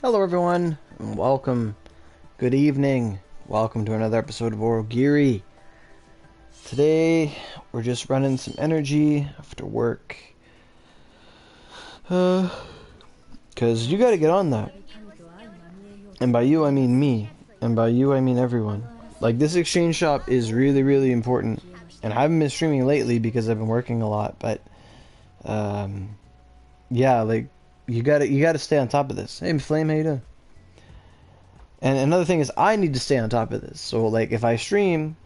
Hello everyone, and welcome. Good evening. Welcome to another episode of Aurogiri. Today, we're just running some energy after work. Because you gotta get on that. And by you, I mean me. And by you, I mean everyone. Like, this exchange shop is really, really important. And I haven't been streaming lately because I've been working a lot, but... yeah, like... You gotta stay on top of this. Hey, Flame, how you doing? And another thing is, I need to stay on top of this. So, like, if I stream,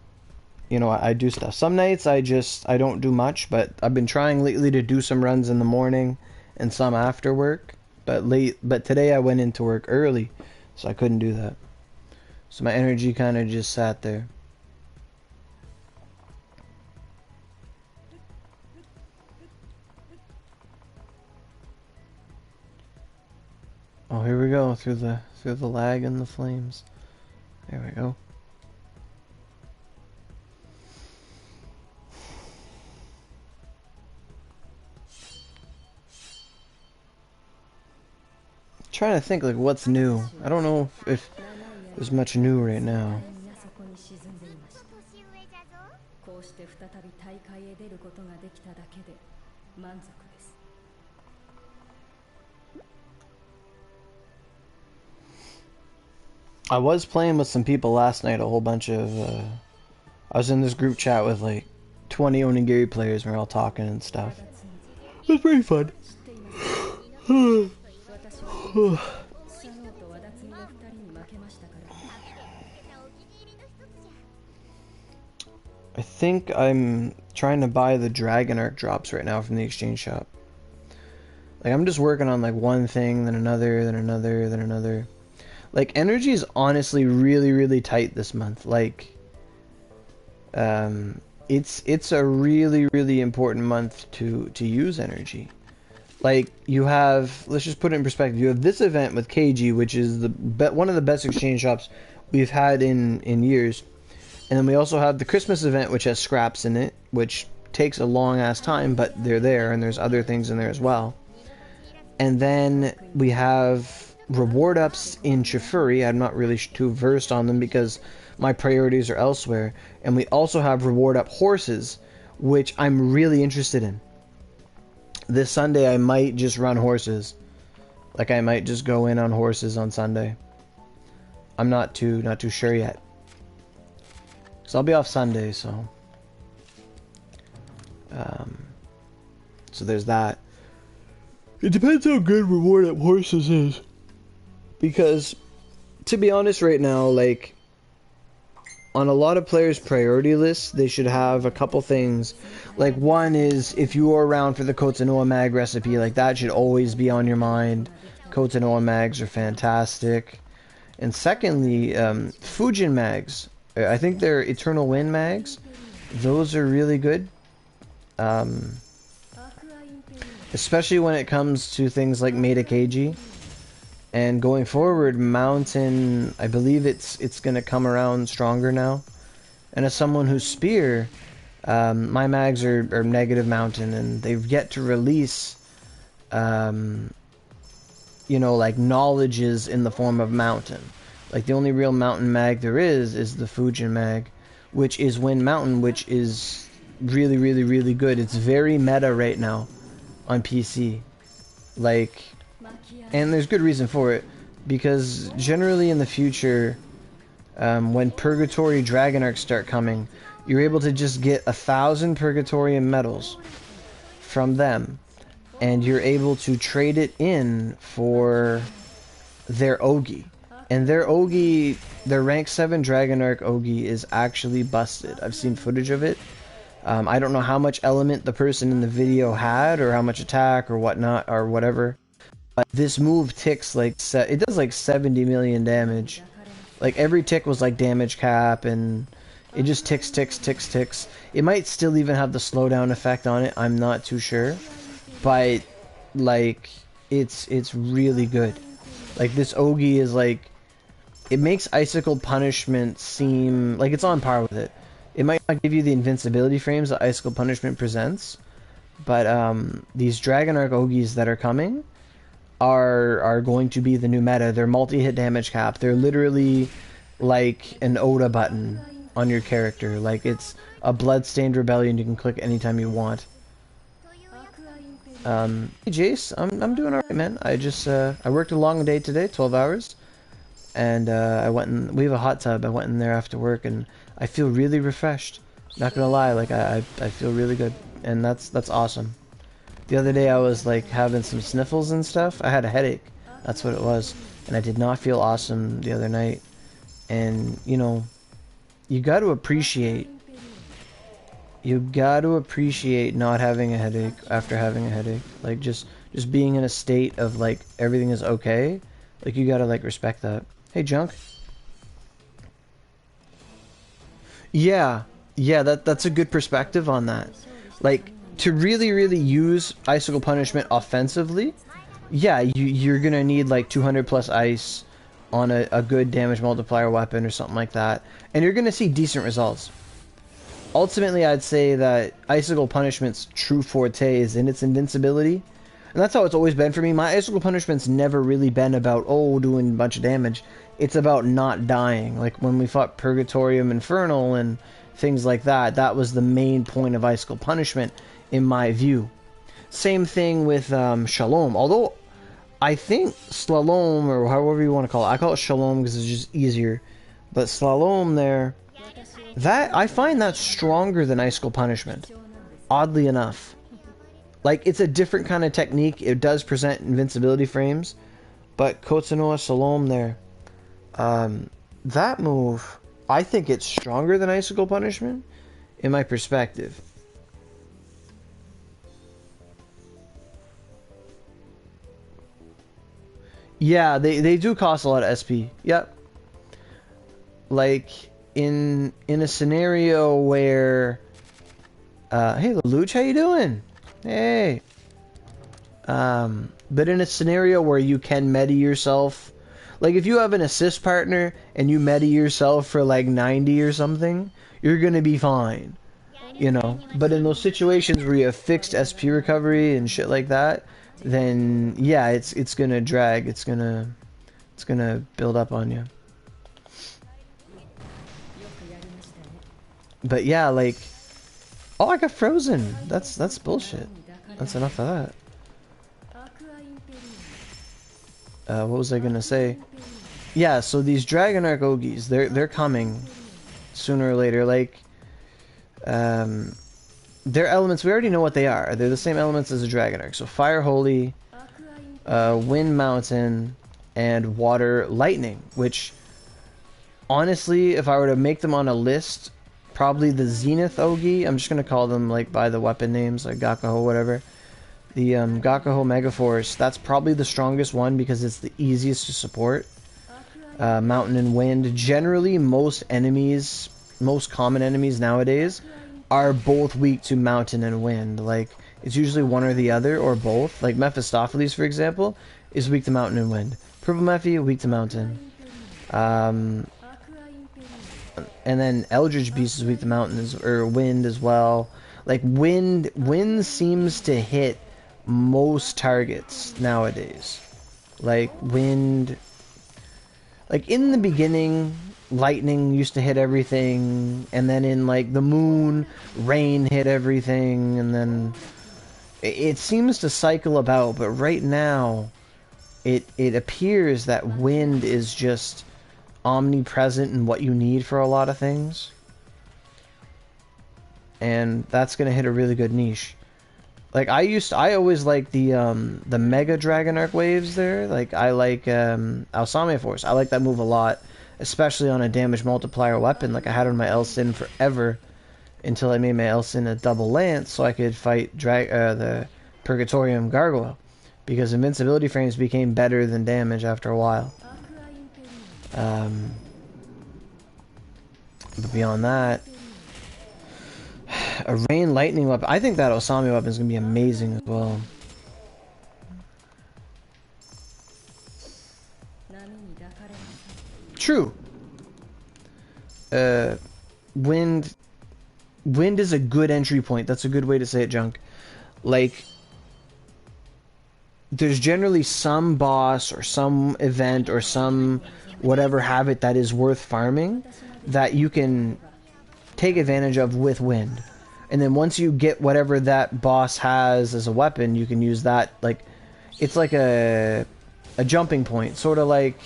you know, I do stuff. Some nights I don't do much, but I've been trying lately to do some runs in the morning and some after work. But today I went into work early, so I couldn't do that. So my energy kind of just sat there. Oh, here we go through the lag and the flames. There we go. I'm trying to think like what's new. I don't know if there's much new right now. I was playing with some people last night, a whole bunch of, I was in this group chat with like 20 Onigiri players and we were all talking and stuff. It was pretty fun. I think I'm trying to buy the Dragon Arc drops right now from the exchange shop. Like, I'm just working on like one thing, then another, then another, then another. Like, energy is honestly really, really tight this month. Like, it's a really, really important month to use energy. Like, you have, let's just put it in perspective. You have this event with KG, which is one of the best exchange shops we've had in years. And then we also have the Christmas event, which has scraps in it, which takes a long ass time, but they're there, and there's other things in there as well. And then we have reward ups in Chifuri. I'm not really too versed on them because my priorities are elsewhere. And we also have reward up horses, which I'm really interested in. This Sunday I might just run horses. Like, I might just go in on horses on Sunday. I'm not too sure yet. So I'll be off Sunday, so there's that. It depends how good reward up horses is. Because, to be honest right now, like, on a lot of players' priority lists, they should have a couple things. Like, one is, if you are around for the Kotsanoa Mag recipe, like, that should always be on your mind. Kotsanoa Mags are fantastic. And secondly, Fujin Mags. I think they're Eternal Wind Mags. Those are really good. Especially when it comes to things like Meta Keiji. And going forward, Mountain, I believe it's going to come around stronger now. And as someone who's Spear, my mags are negative Mountain, and they've yet to release, you know, like, knowledges in the form of Mountain. Like, the only real Mountain mag there is the Fujin mag, which is Wind Mountain, which is really, really, really good. It's very meta right now on PC. Like... And there's good reason for it, because generally in the future, when Purgatory Dragon Arcs start coming, you're able to just get 1,000 Purgatorium medals from them, and you're able to trade it in for their Ogi. And their Ogi, their rank 7 Dragon Arc Ogi is actually busted. I've seen footage of it. I don't know how much element the person in the video had, or how much attack, or whatnot, or whatever. This move ticks like it does like 70 million damage. Like, every tick was like damage cap, and it just ticks. It might still even have the slowdown effect on it. I'm not too sure, but like it's really good. Like, this Ogi is like, it makes Icicle Punishment seem like it's on par with it. It might not give you the invincibility frames that Icicle Punishment presents, but these Dragon Arc Ogis that are coming are going to be the new meta. They're multi-hit damage cap. They're literally like an Oda button on your character. Like it's a bloodstained rebellion you can click anytime you want. Hey Jace, I'm doing alright, man. I just I worked a long day today, 12 hours, and I went and we have a hot tub. I went in there after work, and I feel really refreshed. Not gonna lie, like I feel really good, and that's awesome. The other day I was like having some sniffles and stuff. I had a headache. That's what it was, and I did not feel awesome the other night. And you know, you got to appreciate. You got to appreciate not having a headache after having a headache. Like just being in a state of like everything is okay. Like you gotta like respect that. Hey, Junk. Yeah, yeah, that's a good perspective on that. Like to really use icicle punishment offensively, yeah, you're gonna need like 200 plus ice on a good damage multiplier weapon or something like that, and you're gonna see decent results. Ultimately, I'd say that icicle punishment's true forte is in its invincibility, and that's how it's always been for me. My icicle punishment's never really been about doing a bunch of damage. It's about not dying. Like when we fought Purgatorium Infernal and things like that, that was the main point of icicle punishment in my view. Same thing with Shalom, although I think Slalom, or however you want to call it, I call it Shalom because it's just easier, but Slalom there, that I find that stronger than icicle punishment, oddly enough. Like it's a different kind of technique. It does present invincibility frames, but Kotsanoa Shalom there, that move, I think it's stronger than icicle punishment in my perspective. Yeah, they do cost a lot of SP. Yep. Like in a scenario where hey Lelouch, how you doing? Hey. But in a scenario where you can meta yourself, like if you have an assist partner and you meta yourself for like 90 or something, you're gonna be fine. You know? But in those situations where you have fixed SP recovery and shit like that, then yeah, it's gonna drag. It's gonna build up on you. But yeah, like, oh, I got frozen. That's bullshit. That's enough of that. What was I gonna say? Yeah, so these Dragon Arc Ogis, they're coming sooner or later. Like, their elements, we already know what they are. They're the same elements as a Dragon Arc. So Fire Holy, Wind Mountain, and Water Lightning. Which, honestly, if I were to make them on a list, probably the Zenith Ogi, I'm just going to call them like by the weapon names, like Gakaho, whatever. The Gakaho Megaforce, that's probably the strongest one because it's the easiest to support. Mountain and Wind. Generally, most common enemies nowadays are both weak to Mountain and Wind. Like, it's usually one or the other, or both. Like, Mephistopheles, for example, is weak to Mountain and Wind. Purple Mephi, weak to Mountain. And then Eldritch Beast is weak to Mountain, or Wind as well. Like, Wind seems to hit most targets nowadays. Like, Wind... Like, in the beginning, Lightning used to hit everything, and then in, like, the Moon, Rain hit everything, and then... It seems to cycle about, but right now, it appears that Wind is just omnipresent in what you need for a lot of things. And that's gonna hit a really good niche. Like, I always like the Mega Dragon Arc waves there. Like, I like Alsamia Force. I like that move a lot, especially on a damage multiplier weapon. Like, I had on my Elsin forever until I made my Elsin a double lance so I could fight the Purgatorium Gargoyle, because invincibility frames became better than damage after a while. But beyond that, a rain lightning weapon. I think that Osami weapon is going to be amazing as well. True. Wind is a good entry point. That's a good way to say it, Junk. Like, there's generally some boss or some event or some whatever habit that is worth farming that you can take advantage of with wind. And then once you get whatever that boss has as a weapon, you can use that. Like, it's like a jumping point, sort of like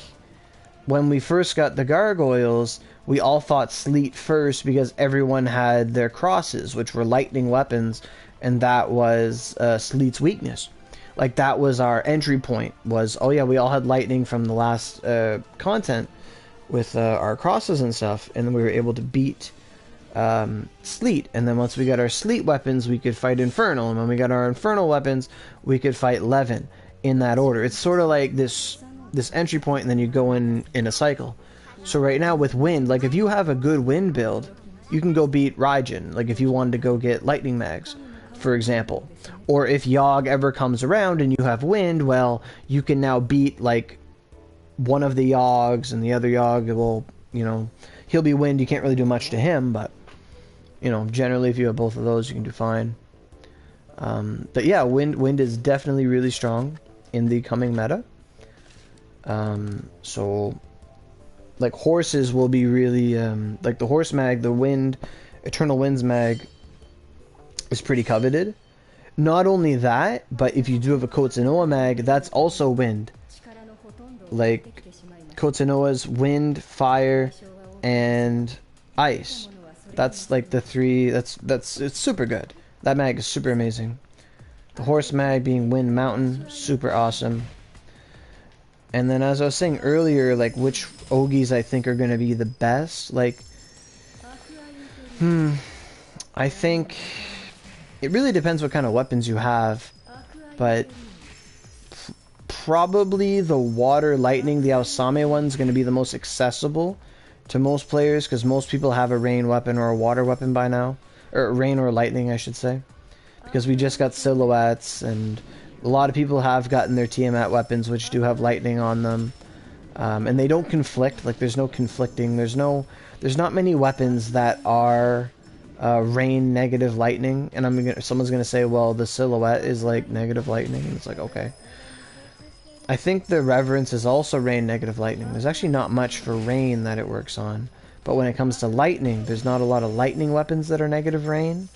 when we first got the gargoyles. We all thought sleet first because everyone had their crosses, which were lightning weapons, and that was sleet's weakness. Like, that was our entry point, was, oh yeah, we all had lightning from the last content with our crosses and stuff, and then we were able to beat sleet. And then once we got our sleet weapons, we could fight infernal, and when we got our infernal weapons, we could fight levin, in that order. It's sort of like this entry point, and then you go in a cycle. So right now with wind, like, if you have a good wind build, you can go beat Raijin, like if you wanted to go get lightning mags, for example. Or if Yogg ever comes around and you have wind, well, you can now beat, like, one of the Yoggs, and the other Yogg will, you know, he'll be wind, you can't really do much to him, but, you know, generally if you have both of those, you can do fine. But yeah, wind is definitely really strong in the coming meta. So, like, horses will be really, like the horse mag, the wind, Eternal Winds mag is pretty coveted. Not only that, but if you do have a Kotsinoa mag, that's also wind. Like, Kotsinoa's wind, fire, and ice. That's like the three, it's super good. That mag is super amazing. The horse mag being wind mountain, super awesome. And then, as I was saying earlier, like, which Ogis I think are going to be the best, like, I think it really depends what kind of weapons you have, but probably the water lightning, the Aosame one's going to be the most accessible to most players, because most people have a rain weapon or a water weapon by now, or rain or lightning, I should say, because we just got silhouettes, and a lot of people have gotten their Tiamat weapons, which do have lightning on them, and they don't conflict. Like, there's no conflicting. There's not many weapons that are rain negative lightning. And someone's gonna say, well, the silhouette is like negative lightning, and it's like, okay. I think the Reverence is also rain negative lightning. There's actually not much for rain that it works on, but when it comes to lightning, there's not a lot of lightning weapons that are negative rain.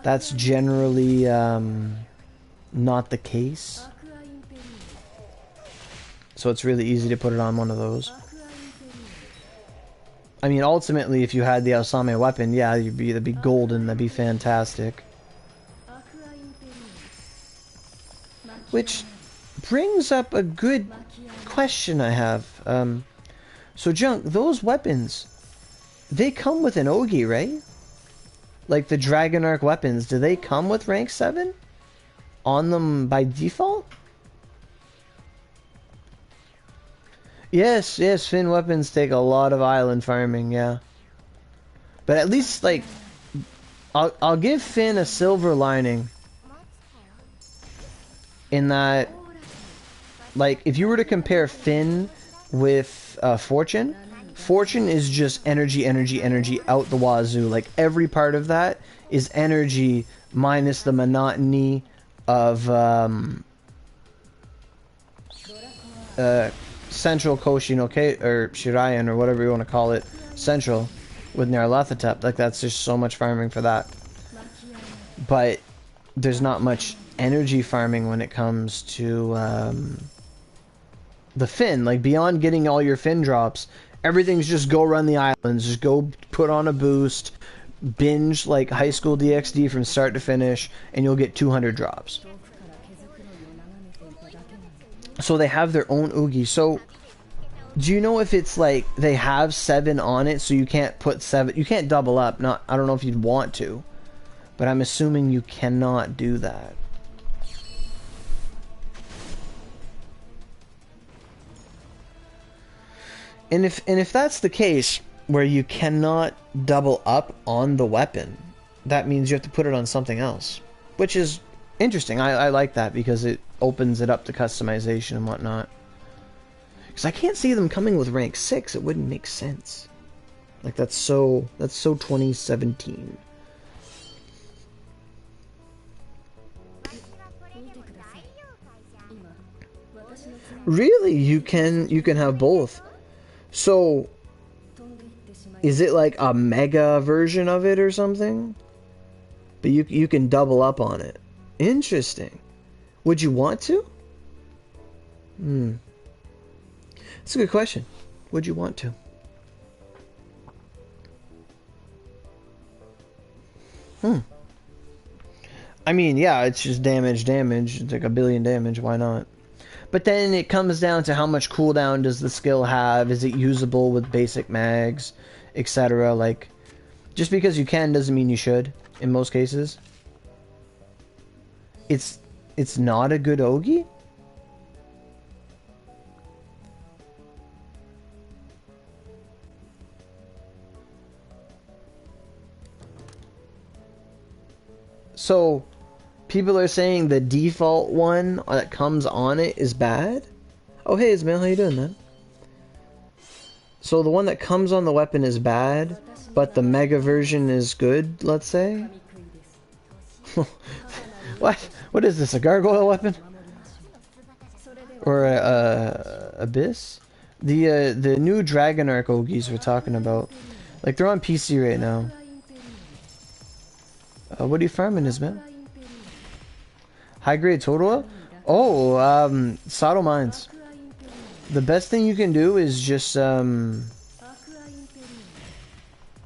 That's generally not the case. So it's really easy to put it on one of those. I mean, ultimately, if you had the Aosame weapon, yeah, that'd be golden, that'd be fantastic. Which brings up a good question I have. So Junk, those weapons, they come with an Ogi, right? Like the Dragon Arc weapons, do they come with rank 7? On them by default? Yes, Finn weapons take a lot of island farming, yeah. But at least, like, I'll give Finn a silver lining in that, like, if you were to compare Finn with Fortune, Fortune is just energy out the wazoo. Like, every part of that is energy minus the monotony of Central Koshinoke, or Shirayan, or whatever you want to call it, Central, with Nyarlathotep. Like, that's just so much farming for that. But there's not much energy farming when it comes to the Finn. Like, beyond getting all your Finn drops, everything's just go run the islands, just go put on a boost, binge like High School DxD from start to finish, and you'll get 200 drops. So they have their own Oogie. So do you know if it's like they have 7 on it, so you can't put 7, you can't double up? I don't know if you'd want to, but I'm assuming you cannot do that. And if that's the case, where you cannot double up on the weapon, that means you have to put it on something else, which is interesting. I like that, because it opens it up to customization and whatnot. Because I can't see them coming with rank 6. It wouldn't make sense. Like, that's so 2017. Really, you can have both. So, is it like a mega version of it or something? But you can double up on it. Interesting. Would you want to? That's a good question. Would you want to? I mean, yeah, it's just damage. It's like 1 billion damage. Why not? But then it comes down to how much cooldown does the skill have? Is it usable with basic mags, etc.? Like, just because you can doesn't mean you should. In most cases, it's not a good Ogi. So, people are saying the default one that comes on it is bad? Oh, hey, Ismail, how you doing, man? So the one that comes on the weapon is bad, but the mega version is good, let's say? What? What is this, a gargoyle weapon? Or a abyss? The new Dragon Arc Ogis we're talking about. Like, they're on PC right now. What are you farming, Ismail? High grade total? Oh, Sato Mines. The best thing you can do is just, I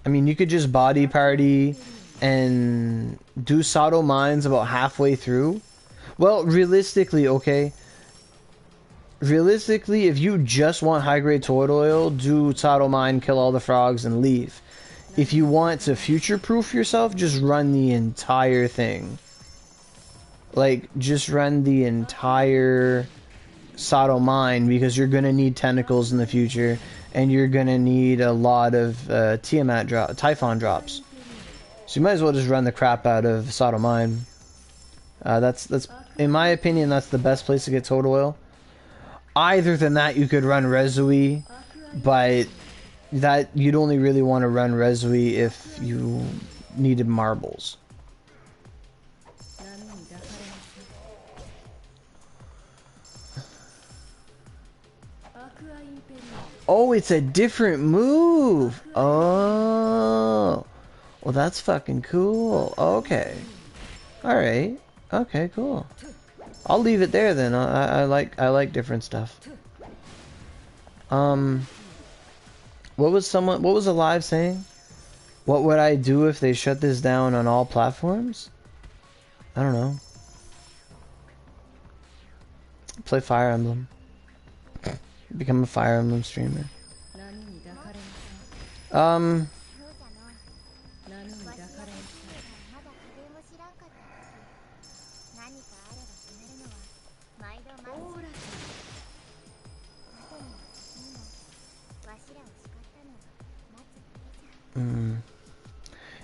mean, you could just body party and do Sato Mines about halfway through. Well, realistically, okay. Realistically, if you just want high grade toad oil, do Sato Mine, kill all the frogs, and leave. If you want to future-proof yourself, just run the entire thing. Like, just run the entire Sato Mine, because you're gonna need tentacles in the future, and you're gonna need a lot of Typhon drops. So you might as well just run the crap out of Sato Mine. That's in my opinion, that's the best place to get toad oil. Either than that, you could run Rezui, but that you'd only really want to run Rezui if you needed marbles. Oh, it's a different move. Oh, well, that's fucking cool. Okay, all right. Okay, cool. I'll leave it there then. I like different stuff. What was Alive saying? What would I do if they shut this down on all platforms? I don't know. Play Fire Emblem. Become a Fire Emblem streamer.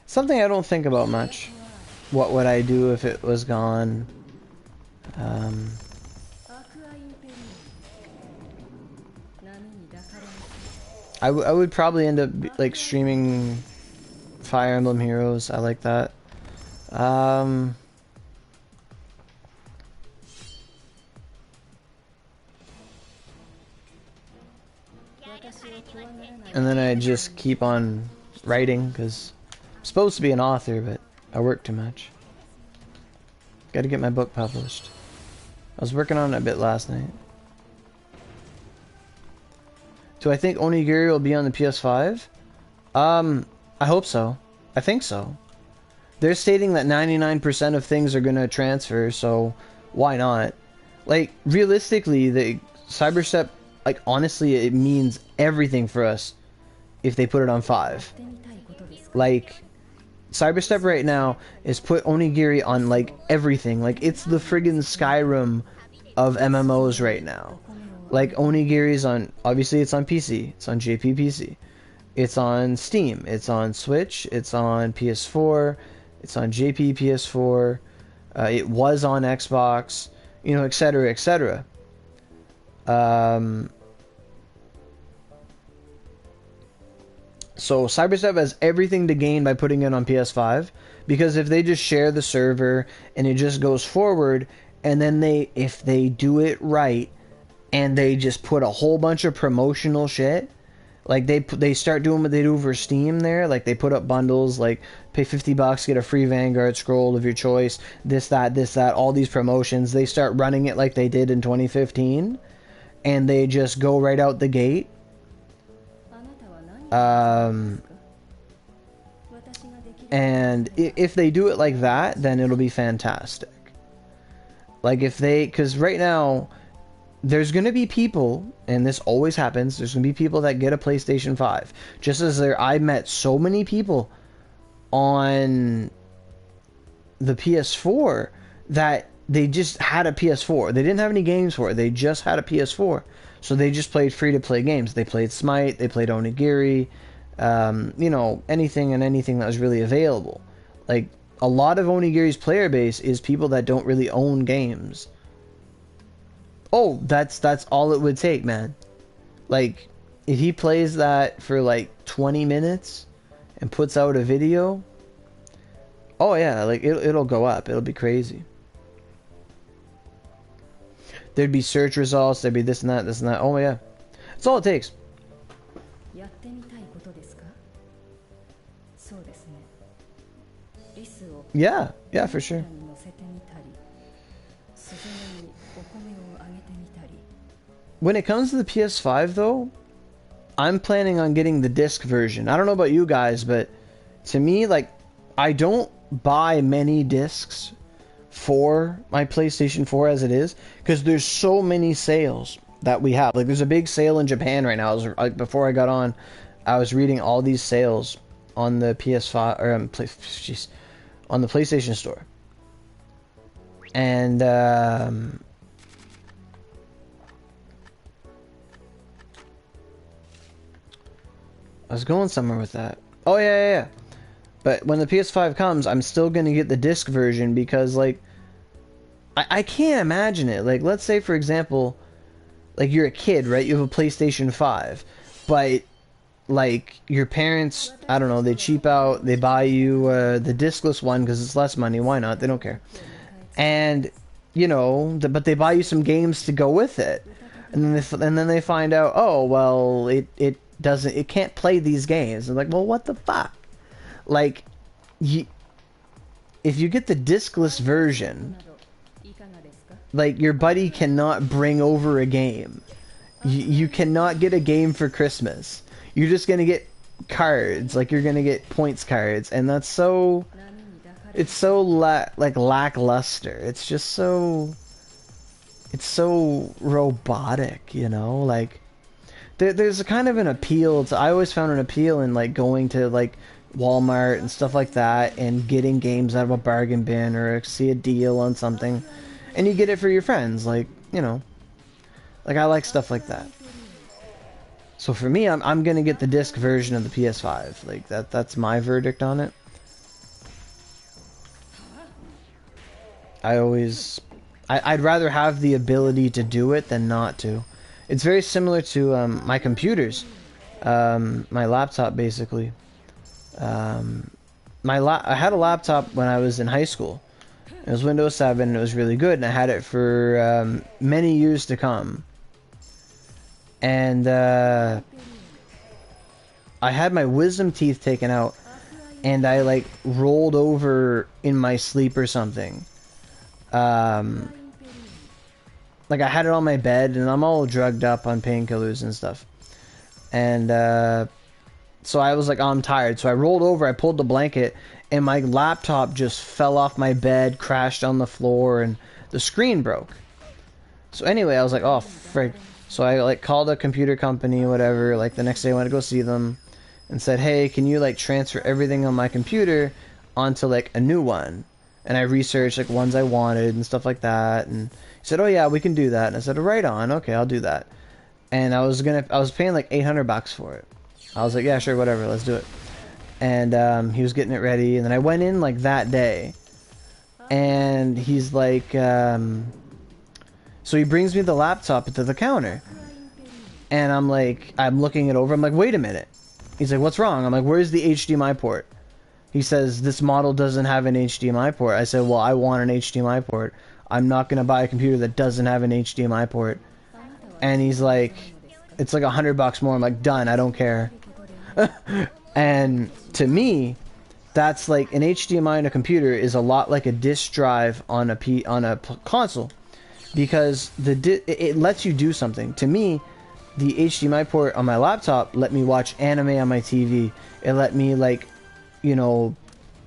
Something I don't think about much. What would I do if it was gone? I would probably end up like streaming Fire Emblem Heroes. I like that. And then I just keep on writing, because I'm supposed to be an author, but I work too much. Gotta get my book published. I was working on it a bit last night. Do I think Onigiri will be on the PS5? I hope so. I think so. They're stating that 99% of things are gonna transfer, so why not? Like, realistically, the Cyberstep, like, honestly, it means everything for us if they put it on 5. Like, Cyberstep right now is put Onigiri on, like, everything. Like, it's the friggin' Skyrim of MMOs right now. Like, Onigiri's on, obviously it's on PC, it's on JP PC, it's on Steam, it's on Switch, it's on PS4, it's on JP PS4, it was on Xbox, you know, etc, etc. So Cyberstep has everything to gain by putting it on PS5, because if they just share the server and it just goes forward, and then if they do it right, and they just put a whole bunch of promotional shit. Like they start doing what they do for Steam there. Like they put up bundles, like pay $50, get a free Vanguard scroll of your choice, this, that, all these promotions. They start running it like they did in 2015, and they just go right out the gate. And if they do it like that, then it'll be fantastic. Like if they, because right now, there's going to be people, and this always happens, there's going to be people that get a PlayStation 5. Just as I met so many people on the PS4 that they just had a PS4. They didn't have any games for it. They just had a PS4. So they just played free-to-play games. They played Smite, they played Onigiri, you know, anything that was really available. Like, a lot of Onigiri's player base is people that don't really own games. Oh, that's all it would take, man. Like, if he plays that for like 20 minutes and puts out a video, oh yeah, like it'll go up. It'll be crazy. There'd be search results, there'd be this and that, this and that. Oh yeah. That's all it takes. Yeah, yeah, for sure. When it comes to the PS5 though, I'm planning on getting the disc version. I don't know about you guys, but to me, like, I don't buy many discs for my PlayStation 4 as it is, because there's so many sales that we have. Like, there's a big sale in Japan right now. Before I got on, I was reading all these sales on the PS5 or on the PlayStation Store, and I was going somewhere with that. Oh yeah. But when the PS5 comes, I'm still gonna get the disc version because, like, I can't imagine it. Like, let's say for example, like, you're a kid, right? You have a PlayStation 5, but like your parents, I don't know, they cheap out, they buy you the discless one because it's less money. Why not? They don't care. And you know, but they buy you some games to go with it, and then they find out, oh well, it can't play these games. And like, well, what the fuck? Like, if you get the discless version, like, your buddy cannot bring over a game. You cannot get a game for Christmas. You're just gonna get cards, like, you're gonna get points cards, and that's so, it's so like lackluster. It's just so, it's so robotic, you know. Like, there's a kind of an appeal to, I always found an appeal in, like, going to, like, Walmart and stuff like that and getting games out of a bargain bin, or see a deal on something and you get it for your friends. Like, you know, like, I like stuff like that. So for me, I'm gonna get the disc version of the PS5. Like, that's my verdict on it. I'd rather have the ability to do it than not to. It's very similar to my computers, my laptop basically. I had a laptop when I was in high school. It was Windows 7 and it was really good, and I had it for many years to come. And I had my wisdom teeth taken out, and I, like, rolled over in my sleep or something. Like, I had it on my bed, and I'm all drugged up on painkillers and stuff. And so I was like, oh, I'm tired. So I rolled over, I pulled the blanket, and my laptop just fell off my bed, crashed on the floor, and the screen broke. So anyway, I was like, oh, frick. So I, like, called a computer company, whatever. Like, the next day I went to go see them and said, hey, can you, like, transfer everything on my computer onto, like, a new one? And I researched, like, ones I wanted and stuff like that. And he said, oh yeah, we can do that. And I said, right on, okay, I'll do that. And I was paying like $800 for it. I was like, yeah, sure, whatever, let's do it. And he was getting it ready, and then I went in, like, that day, and he's like, so he brings me the laptop to the counter, and I'm like, I'm looking it over, I'm like, wait a minute. He's like, what's wrong? I'm like, where's the HDMI port? He says, this model doesn't have an HDMI port. I said, well, I want an HDMI port. I'm not going to buy a computer that doesn't have an HDMI port. And he's like, it's like $100 more. I'm like, done, I don't care. And to me, that's like an HDMI on a computer is a lot like a disk drive on a console, because it lets you do something. To me, the HDMI port on my laptop let me watch anime on my TV. It let me, like, you know,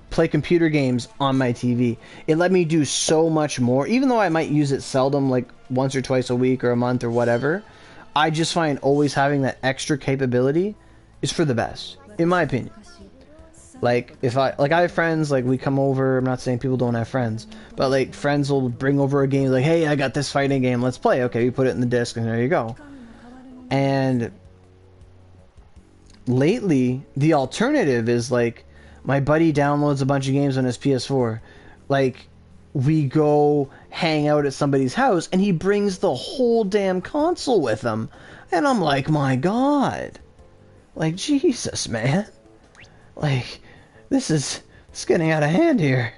play computer games on my TV. It let me do so much more, even though I might use it seldom, like once or twice a week or a month or whatever. I just find always having that extra capability is for the best, in my opinion. Like, if I have friends, like, we come over, I'm not saying people don't have friends, but like, friends will bring over a game, like, hey, I got this fighting game, let's play. Okay, you put it in the disc and there you go. And lately, the alternative is, like, my buddy downloads a bunch of games on his PS4. Like, we go hang out at somebody's house and he brings the whole damn console with him. And I'm like, my God. Like, Jesus, man. Like, it's getting out of hand here.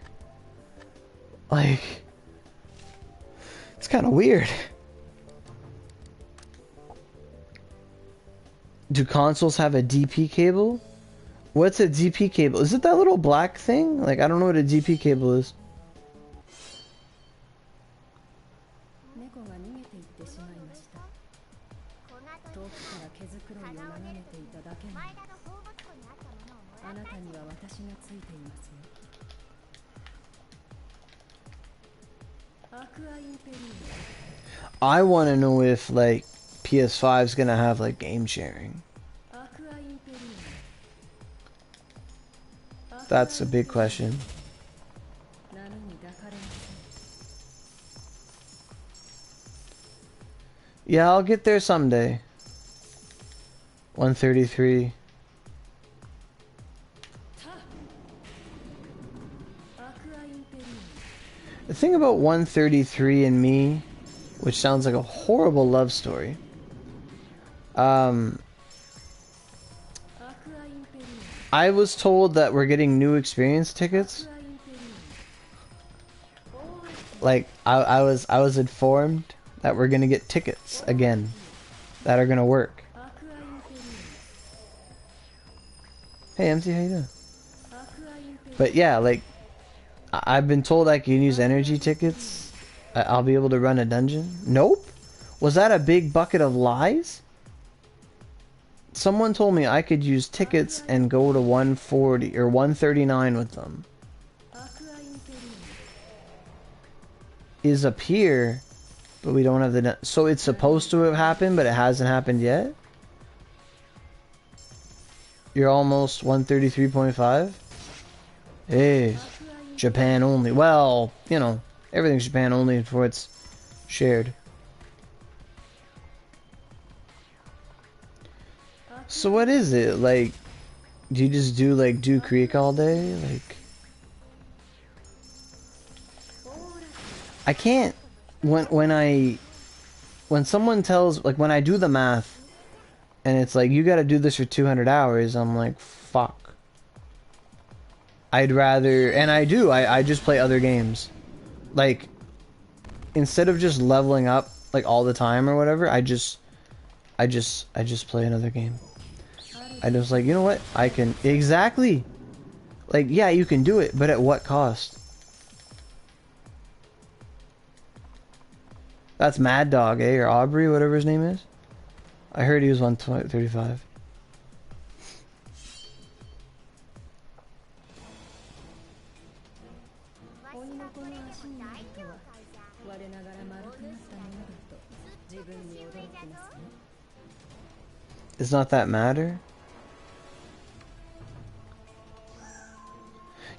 Like, it's kind of weird. Do consoles have a DP cable? What's a DP cable? Is it that little black thing? Like, I don't know what a DP cable is. I want to know if, like, PS5's gonna have, like, game sharing. That's a big question. Yeah, I'll get there someday. 133. The thing about 133 and me, which sounds like a horrible love story, I was told that we're getting new experience tickets. Like, I was informed that we're gonna get tickets again that are gonna work. Hey MC, how you doing? But yeah, like, I've been told I can use energy tickets. I'll be able to run a dungeon. Nope. Was that a big bucket of lies? Someone told me I could use tickets and go to 140 or 139 with them. Is up here, but we don't have the... So it's supposed to have happened, but it hasn't happened yet? You're almost 133.5? Hey, Japan only. Well, you know, everything's Japan only before it's shared. So what is it? Like, do you just do, like, Dew Creek all day? Like, I can't... When someone tells... Like, when I do the math, and it's like, you gotta do this for 200 hours, I'm like, fuck. I'd rather... And I do. I just play other games. Like, instead of just leveling up, like, all the time or whatever, I just play another game. I just, like, you know what? I can... Exactly! Like, yeah, you can do it, but at what cost? That's Mad Dog, eh? Or Aubrey, whatever his name is. I heard he was 135. Does not that matter?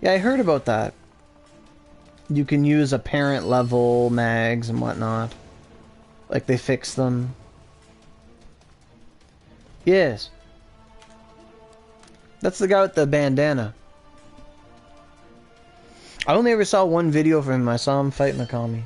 Yeah, I heard about that. You can use apparent level mags and whatnot. Like, they fix them. Yes. That's the guy with the bandana. I only ever saw one video from him. I saw him fight Mikami.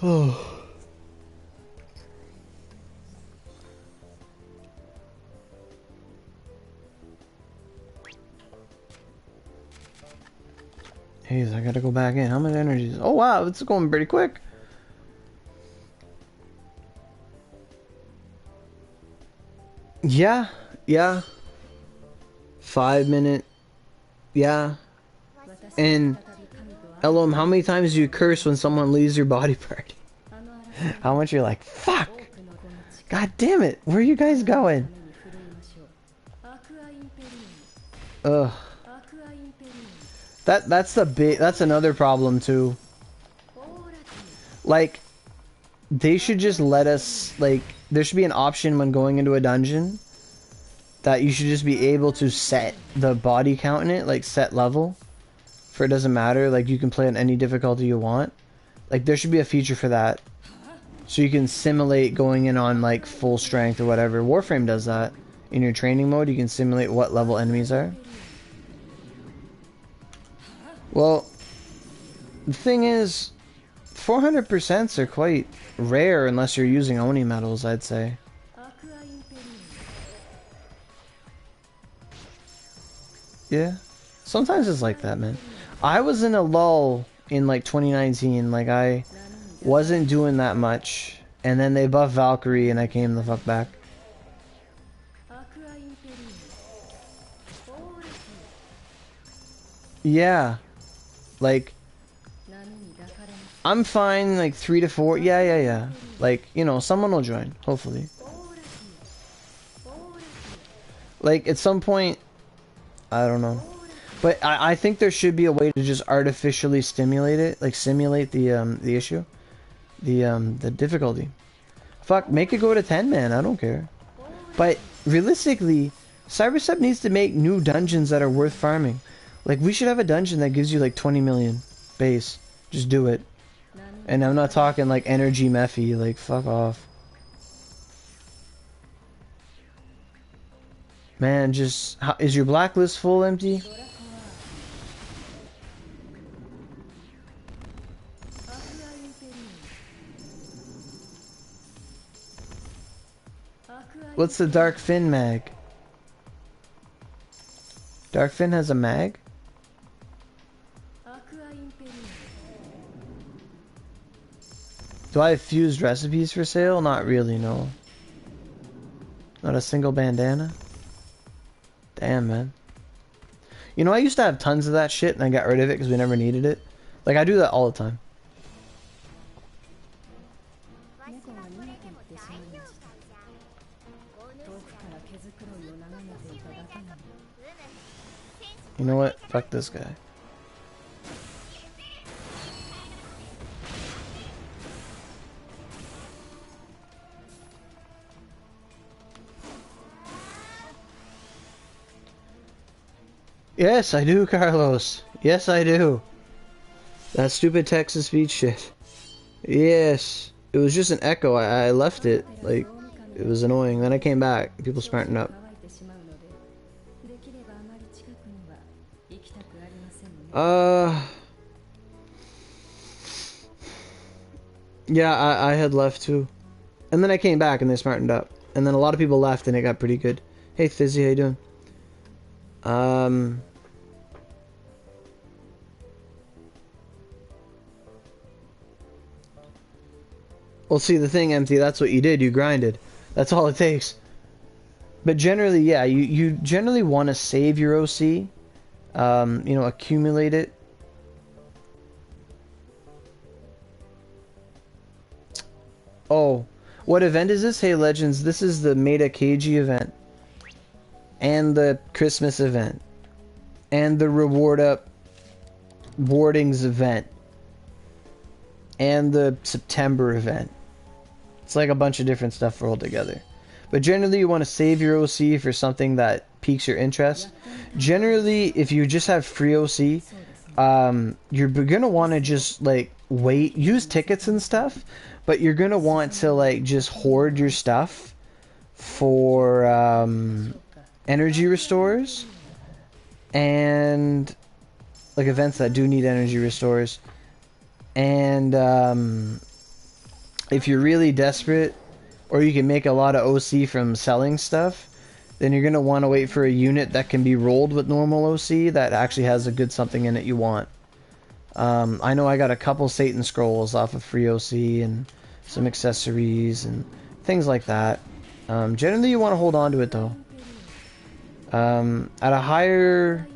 Oh. Hey, I gotta go back in. How much energy is... Oh wow, it's going pretty quick. Yeah, yeah. 5 minute. Yeah. And Elom, how many times do you curse when someone leaves your body party? How much you're like, fuck! God damn it! Where are you guys going? Ugh. That's another problem too. Like, they should just let us, like, there should be an option when going into a dungeon that you should just be able to set the body count in it, like set level. For it doesn't matter, like you can play on any difficulty you want. Like there should be a feature for that. So you can simulate going in on like full strength or whatever. Warframe does that. In your training mode, you can simulate what level enemies are. Well, the thing is, 400% are quite rare unless you're using Oni medals, I'd say. Yeah. Sometimes it's like that, man. I was in a lull in like 2019, like I wasn't doing that much, and then they buffed Valkyrie and I came the fuck back. Yeah. Like, I'm fine, like 3 to 4. Yeah. Like, you know, someone will join, hopefully. Like, at some point, I don't know. But I think there should be a way to just artificially stimulate it, like simulate the issue, the difficulty. Fuck, make it go to 10, man. I don't care. But realistically, Cyberstep needs to make new dungeons that are worth farming. Like we should have a dungeon that gives you like 20 million base. Just do it. And I'm not talking like energy mephy. Like fuck off. Man, just is your blacklist full, empty? What's the Dark Fin mag? Dark Fin has a mag? Do I have fused recipes for sale? Not really, no. Not a single bandana? Damn, man. You know, I used to have tons of that shit and I got rid of it because we never needed it. Like, I do that all the time. You know what? Fuck this guy. Yes, I do, Carlos. Yes, I do. That stupid text-to-speech shit. Yes. It was just an echo. I left it. Like, it was annoying. Then I came back. People smartened up. Yeah, I had left too. And then I came back and they smartened up. And then a lot of people left and it got pretty good. Hey, Fizzy, how you doing? Well, see, the thing, Empty, that's what you did. You grinded. That's all it takes. But generally, yeah, you generally want to save your OC. You know, accumulate it. Oh, what event is this? Hey, Legends, this is the Meta KG event. And the Christmas event. And the Reward Up Wardings event. And the September event. It's like a bunch of different stuff rolled together. But generally you want to save your OC for something that piques your interest. Generally, if you just have free OC, you're going to want to just like wait, use tickets and stuff, but you're going to want to like just hoard your stuff for energy restores and like events that do need energy restores. And if you're really desperate, or you can make a lot of OC from selling stuff, then you're going to want to wait for a unit that can be rolled with normal OC that actually has a good something in it you want. I know I got a couple Satan Scrolls off of free OC and some accessories and things like that. Generally you want to hold on to it though. At a higher,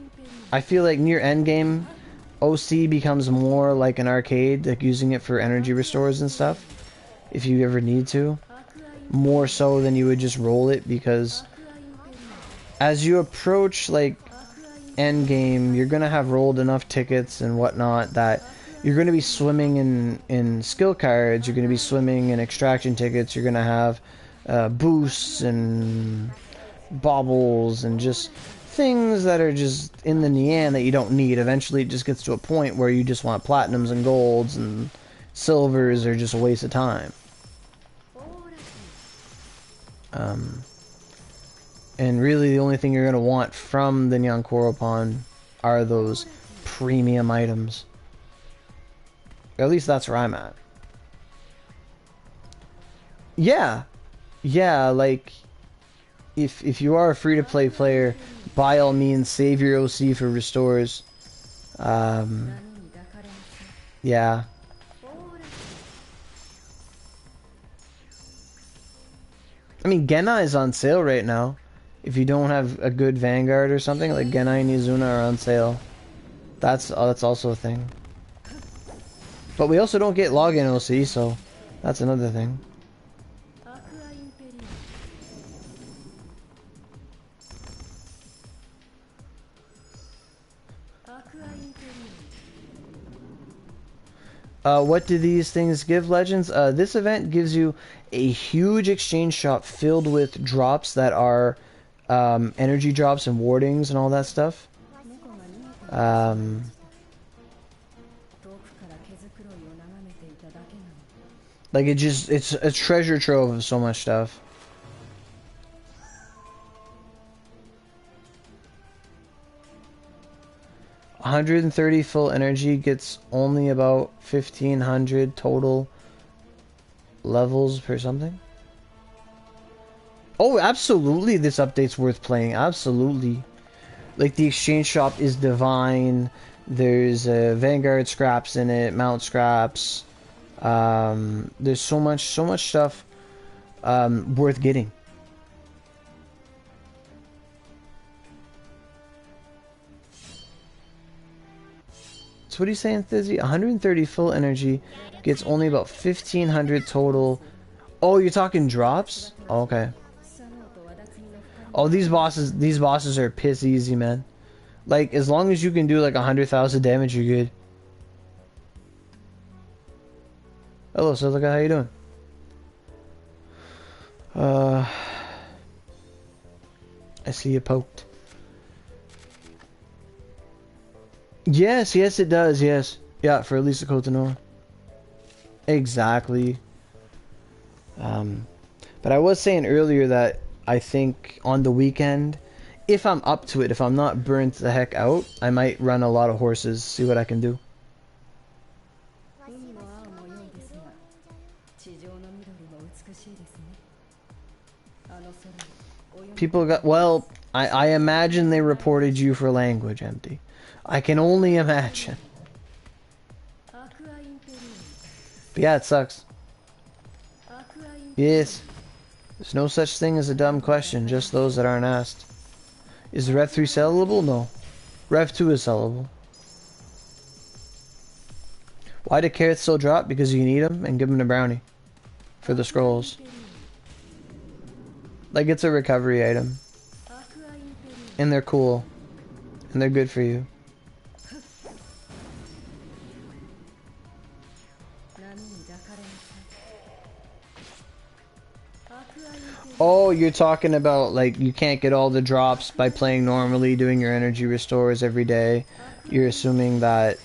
I feel like near endgame, OC becomes more like an arcade, like using it for energy restores and stuff, if you ever need to. More so than you would just roll it, because as you approach like endgame, you're gonna have rolled enough tickets and whatnot that you're gonna be swimming in skill cards, you're gonna be swimming in extraction tickets, you're gonna have boosts and baubles and just things that are just in the Nian that you don't need. Eventually it just gets to a point where you just want platinums and golds, and silvers are just a waste of time. And really the only thing you're going to want from the Nyankoropan are those premium items. At least that's where I'm at. Yeah. Yeah, like, if you are a free-to-play player, by all means, save your OC for restores. Yeah. I mean, Genai is on sale right now. If you don't have a good Vanguard or something, like Genai and Izuna are on sale. That's also a thing. But we also don't get login OC, so that's another thing. What do these things give, Legends? This event gives you a huge exchange shop filled with drops that are energy drops and wardings and all that stuff. Like it's a treasure trove of so much stuff. $130 full energy gets only about 1,500 total levels per something. Oh, absolutely, this update's worth playing. Absolutely. Like, the exchange shop is divine. There's Vanguard scraps in it, mount scraps. There's so much stuff worth getting. So what are you saying, Thizzy? 130 full energy gets only about 1,500 total. Oh, you're talking drops? Oh, okay. Oh, these bosses are piss easy, man. Like, as long as you can do like 100,000 damage, you're good. Hello, Silica, how you doing? I see you poked. Yes, it does, yes. Yeah, for at least a Kotonoa. Exactly. But I was saying earlier that I think on the weekend, if I'm up to it, if I'm not burnt the heck out, I might run a lot of horses, see what I can do. People got, well, I imagine they reported you for language, Empty. I can only imagine. But yeah, it sucks. Yes. There's no such thing as a dumb question, just those that aren't asked. Is Rev 3 sellable? No. Rev 2 is sellable. Why do carrots still drop? Because you need them, and give them a brownie. For the scrolls. Like, it's a recovery item. And they're cool. And they're good for you. Oh, you're talking about, like, you can't get all the drops by playing normally, doing your energy restores every day. You're assuming that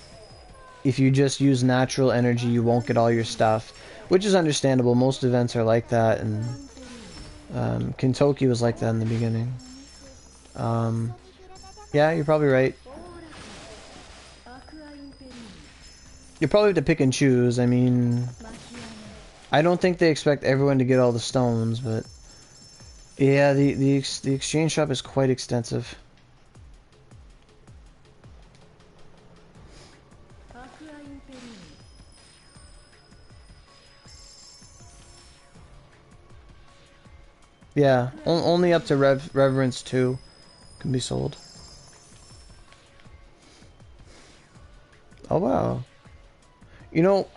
if you just use natural energy, you won't get all your stuff. Which is understandable. Most events are like that, and Kentucky was like that in the beginning. Yeah, you're probably right. You probably have to pick and choose. I mean, I don't think they expect everyone to get all the stones, but yeah, the exchange shop is quite extensive. Yeah, only up to Reverence 2 can be sold. Oh wow. You know,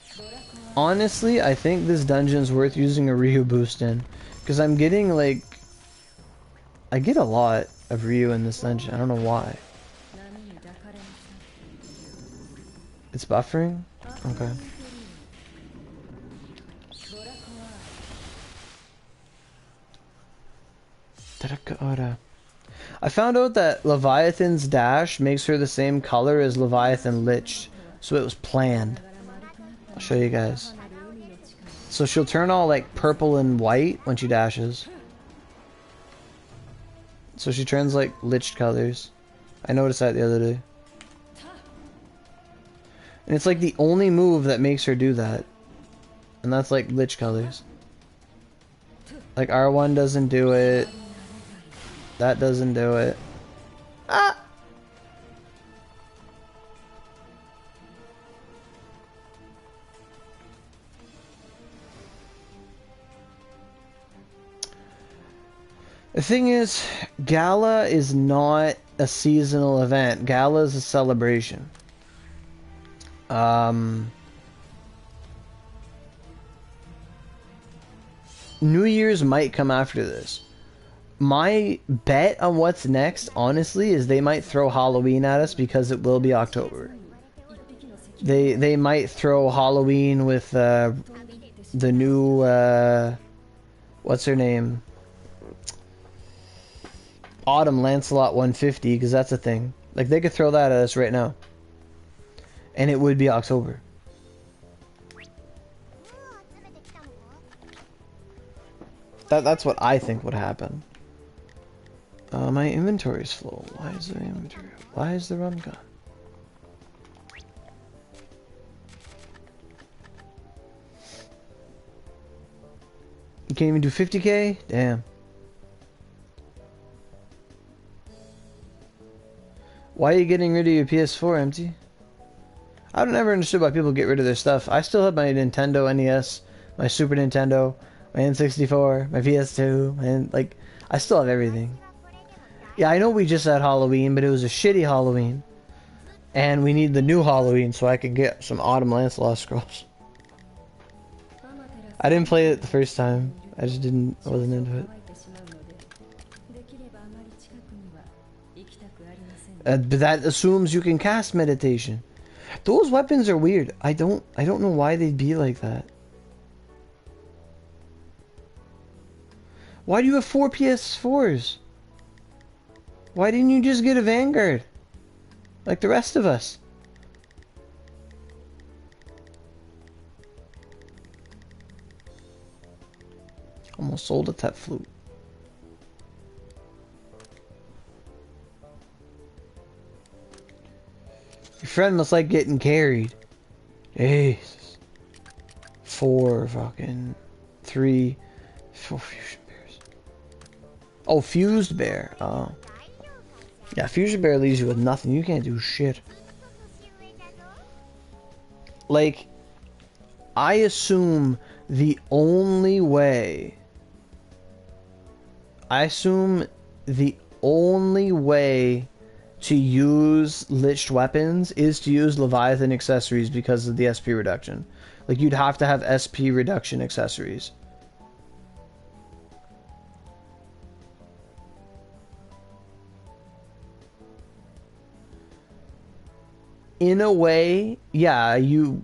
honestly, I think this dungeon's worth using a Ryu boost in. Because I'm getting, like... I get a lot of Ryu in this dungeon. I don't know why. It's buffering? Okay. I found out that Leviathan's dash makes her the same color as Leviathan Lich. So it was planned. I'll show you guys. So she'll turn all like purple and white when she dashes. So she turns like Lich colors. I noticed that the other day. And it's like the only move that makes her do that. And that's like Lich colors. Like R1 doesn't do it. That doesn't do it. Ah! The thing is, Gala is not a seasonal event. Gala is a celebration. New Year's might come after this. My bet on what's next, honestly, is they might throw Halloween at us because it will be October. They might throw Halloween with the new what's her name? Autumn Lancelot 150, because that's a thing. Like they could throw that at us right now. And it would be October. That's what I think would happen. My inventory is full. Why is the inventory? Why is the run gone? You can't even do 50k? Damn. Why are you getting rid of your PS4, Empty? I don't ever understood why people get rid of their stuff. I still have my Nintendo NES, my Super Nintendo, my N64, my PS2, and like, I still have everything. Yeah, I know we just had Halloween, but it was a shitty Halloween. And we need the new Halloween so I can get some Autumn Lancelot Scrolls. I didn't play it the first time. I wasn't into it. But that assumes you can cast meditation. Those weapons are weird. I don't know why they'd be like that. Why do you have 4 PS4s? Why didn't you just get a Vanguard? Like the rest of us. Almost sold a Tep Flute. Your friend must like getting carried. Jesus. 4 fucking 3 4 fusion bears. Oh, fused bear. Oh. Yeah, fusion bear leaves you with nothing. You can't do shit. Like, I assume the only way to use liched weapons is to use Leviathan accessories because of the SP reduction. Like, you'd have to have SP reduction accessories. In a way, yeah, you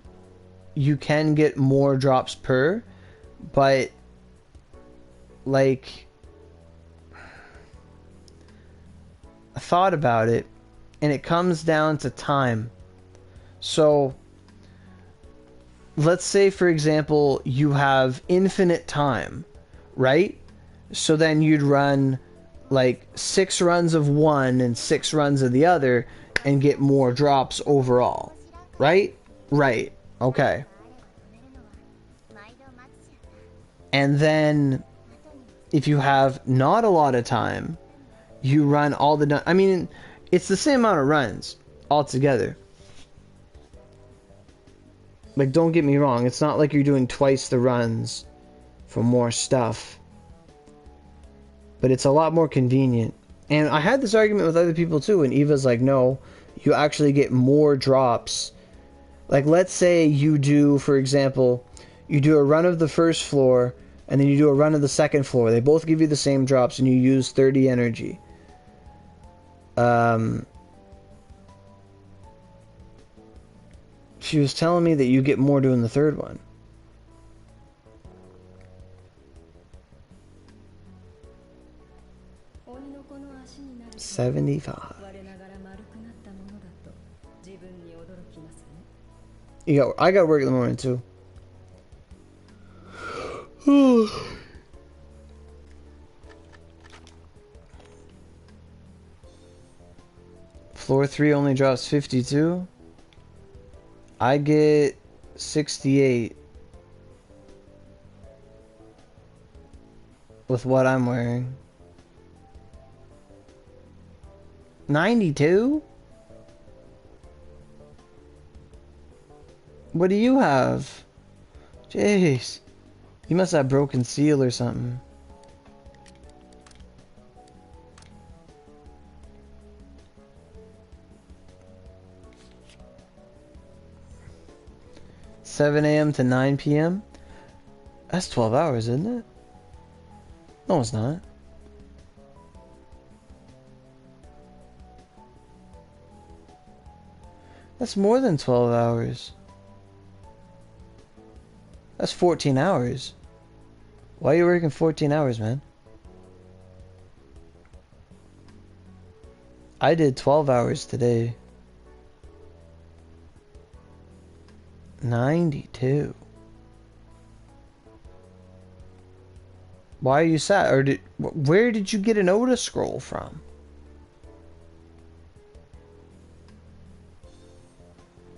can get more drops per, but like, I thought about it, and it comes down to time. So, let's say, for example, you have infinite time, right? So then you'd run like 6 runs of one and 6 runs of the other and get more drops overall, right? Right. Okay. And then if you have not a lot of time, you run all the... I mean, it's the same amount of runs altogether. Like, don't get me wrong, it's not like you're doing twice the runs for more stuff. But it's a lot more convenient. And I had this argument with other people too, and Eva's like, no, you actually get more drops. Like, let's say you do, for example, you do a run of the first floor, and then you do a run of the second floor. They both give you the same drops, and you use 30 energy. She was telling me that you get more doing the third one. $75. I got work in the morning too. Floor 3 only drops 52. I get 68 with what I'm wearing. 92? What do you have? Jeez. You must have broken seal or something. $7 a.m. to 9 p.m. That's 12 hours, isn't it? No, it's not. That's more than 12 hours. That's 14 hours. Why are you working 14 hours, man? I did 12 hours today. 92. Why are you sad? Or where did you get an Oda scroll from?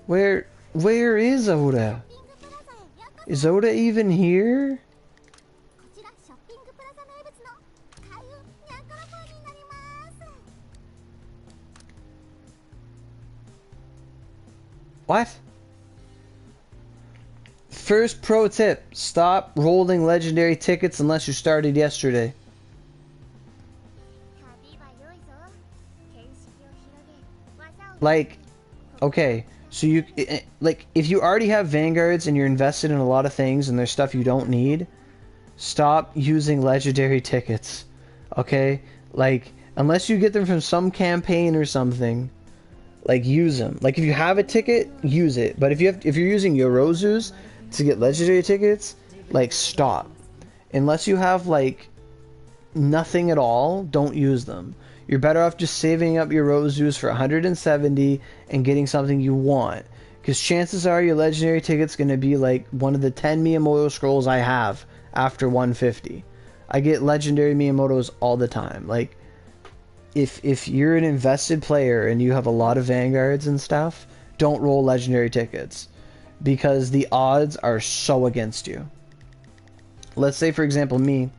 Where is Oda? Is Oda even here? What? First pro tip, stop rolling legendary tickets unless you started yesterday. Like, okay, so you, like, if you already have Vanguards and you're invested in a lot of things and there's stuff you don't need, stop using legendary tickets, okay? Like, unless you get them from some campaign or something, like, use them. Like, if you have a ticket, use it. But if you're using Yorozu's to get legendary tickets, like, stop. Unless you have, like, nothing at all, don't use them. You're better off just saving up your Yorozu's for 170 and getting something you want. Because chances are your legendary ticket's going to be, like, one of the 10 Miyamoto scrolls I have after 150. I get legendary Miyamotos all the time. Like, if you're an invested player and you have a lot of Vanguards and stuff, don't roll legendary tickets. Because the odds are so against you. Let's say, for example, me.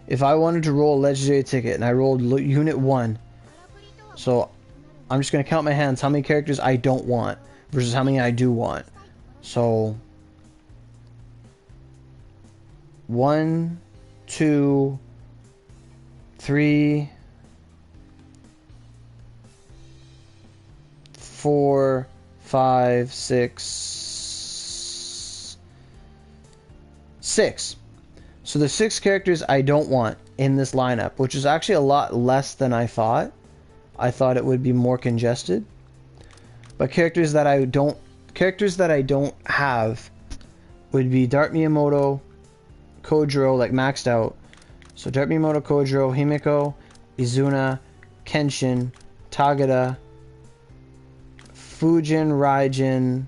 If I wanted to roll a legendary ticket and I rolled unit 1. So, I'm just going to count my hands how many characters I don't want versus how many I do want. So, 1, 2, 3, 4, 5, 6. 6. So there's 6 characters I don't want in this lineup, which is actually a lot less than I thought. I thought it would be more congested. But characters that I don't have would be Dart Miyamoto, Kojiro, like maxed out. So Dart Miyamoto, Kojiro, Himiko, Izuna, Kenshin, Tagada, Fujin, Raijin,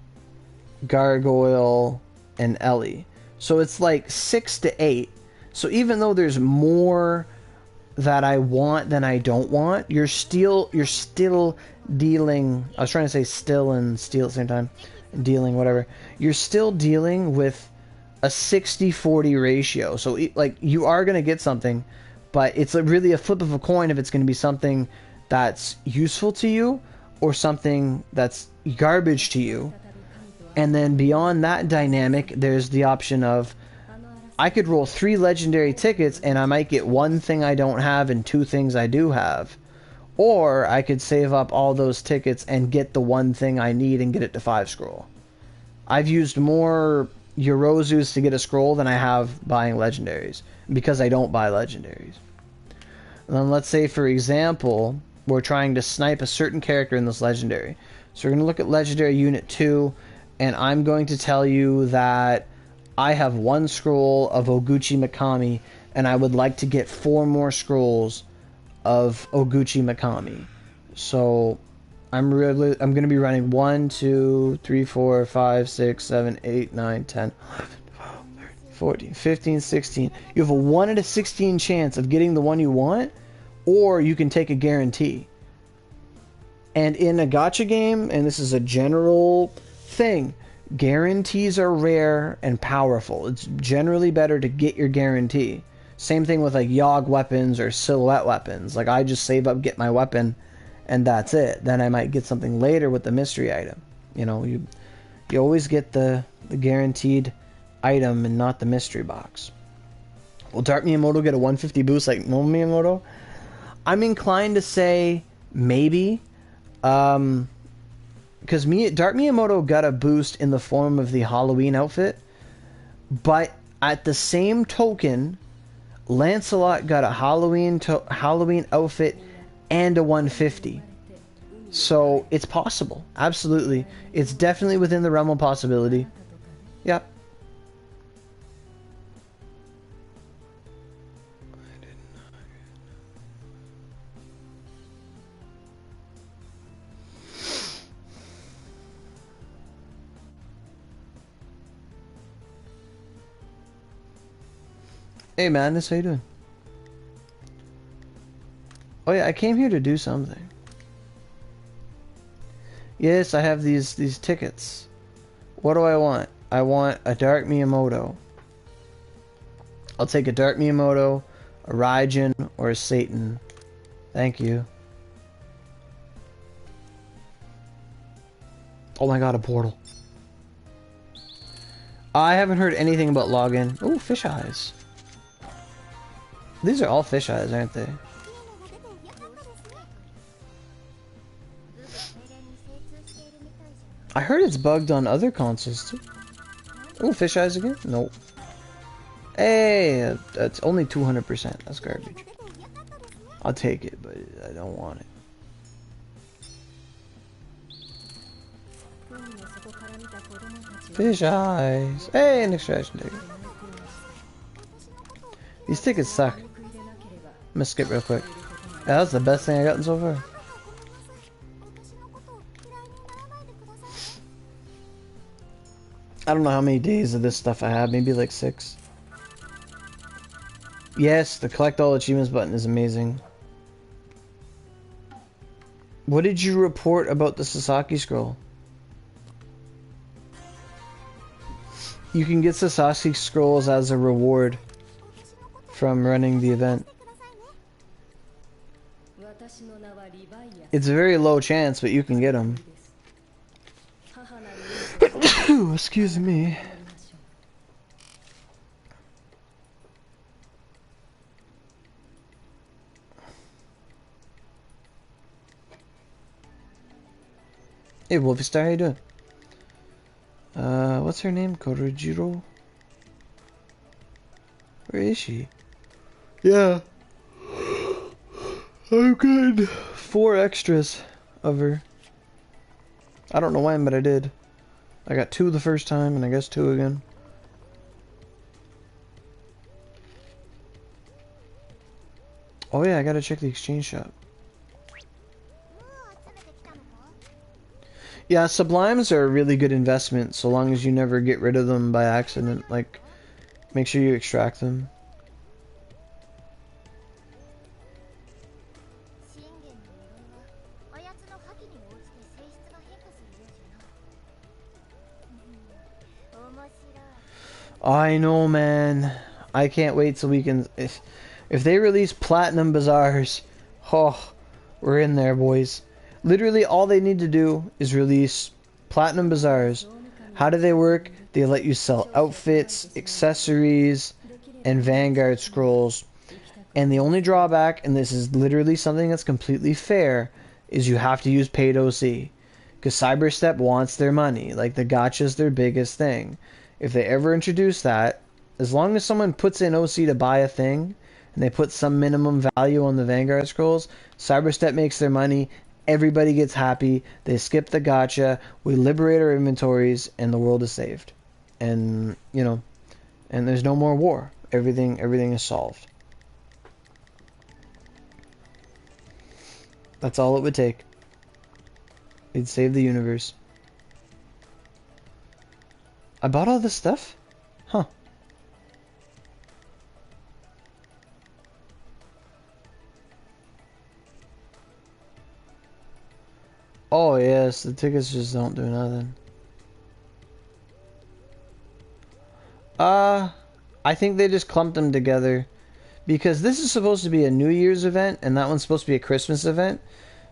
Gargoyle, and Ellie. So it's like 6 to 8. So even though there's more that I want than I don't want, you're still dealing. I was trying to say still and steal at the same time. Dealing, whatever. You're still dealing with a 60-40 ratio. So like you are going to get something, but it's really a flip of a coin if it's going to be something that's useful to you or something that's garbage to you. And then beyond that dynamic, there's the option of I could roll 3 legendary tickets and I might get 1 thing I don't have and 2 things I do have. Or I could save up all those tickets and get the 1 thing I need and get it to 5 scroll. I've used more Yorozus to get a scroll than I have buying legendaries because I don't buy legendaries. And then let's say, for example, we're trying to snipe a certain character in this legendary. So we're going to look at legendary unit 2, and I'm going to tell you that I have 1 scroll of Oguchi Mikami, and I would like to get 4 more scrolls of Oguchi Mikami. So I'm going to be running 1, 2, 3, 4, 5, 6, 7, 8, 9, 10, 11, 12, 13, 14, 15, 16. You have a 1 in a 16 chance of getting the one you want, or you can take a guarantee. And in a gacha game, and this is a general thing, guarantees are rare and powerful. It's generally better to get your guarantee. Same thing with like Yogg weapons or silhouette weapons. Like I just save up, get my weapon, and that's it. Then I might get something later with the mystery item. You know, you always get the guaranteed item and not the mystery box. Will Dark Miyamoto get a 150 boost like normal Miyamoto? I'm inclined to say maybe. Because Dark Miyamoto got a boost in the form of the Halloween outfit. But at the same token, Lancelot got a Halloween outfit and a 150. So it's possible. Absolutely. It's definitely within the realm of possibility. Yep. Hey Madness, how you doing? Oh yeah, I came here to do something. Yes, I have these tickets. What do I want? I want a Dark Miyamoto. I'll take a Dark Miyamoto, a Raijin, or a Satan. Thank you. Oh my god, a portal. I haven't heard anything about login. Oh, fish eyes. These are all fish eyes, aren't they? I heard it's bugged on other consoles too. Oh, fish eyes again? Nope. Hey, that's only 200%. That's garbage. I'll take it, but I don't want it. Fish eyes. Hey, an extraction ticket. These tickets suck. I'm gonna skip real quick. Yeah, that's the best thing I've gotten so far. I don't know how many days of this stuff I have. Maybe like 6. Yes, the collect all achievements button is amazing. What did you report about the Sasaki scroll? You can get Sassy Scrolls as a reward from running the event. It's a very low chance, but you can get them. Excuse me. Hey, Wolfie Star, how you doing? What's her name? Korojiro? Where is she? Yeah. I'm good. 4 extras of her. I don't know when, but I did. I got 2 the first time, and I guess 2 again. Oh yeah, I gotta check the exchange shop. Yeah, sublimes are a really good investment, so long as you never get rid of them by accident. Like, make sure you extract them. I know, man. I can't wait till we can... If they release Platinum Bazaars, oh, we're in there, boys. Literally, all they need to do is release Platinum Bazaars. How do they work? They let you sell outfits, accessories, and Vanguard scrolls. And the only drawback, and this is literally something that's completely fair, is you have to use paid OC. Because Cyberstep wants their money. Like, the gacha's their biggest thing. If they ever introduce that, as long as someone puts in OC to buy a thing, and they put some minimum value on the Vanguard scrolls, Cyberstep makes their money, everybody gets happy, they skip the gacha, we liberate our inventories, and the world is saved. And, you know, and there's no more war. Everything is solved. That's all it would take. It'd save the universe. I bought all this stuff? Huh. Oh yes, the tickets just don't do nothing. I think they just clumped them together. Because this is supposed to be a New Year's event, and that one's supposed to be a Christmas event.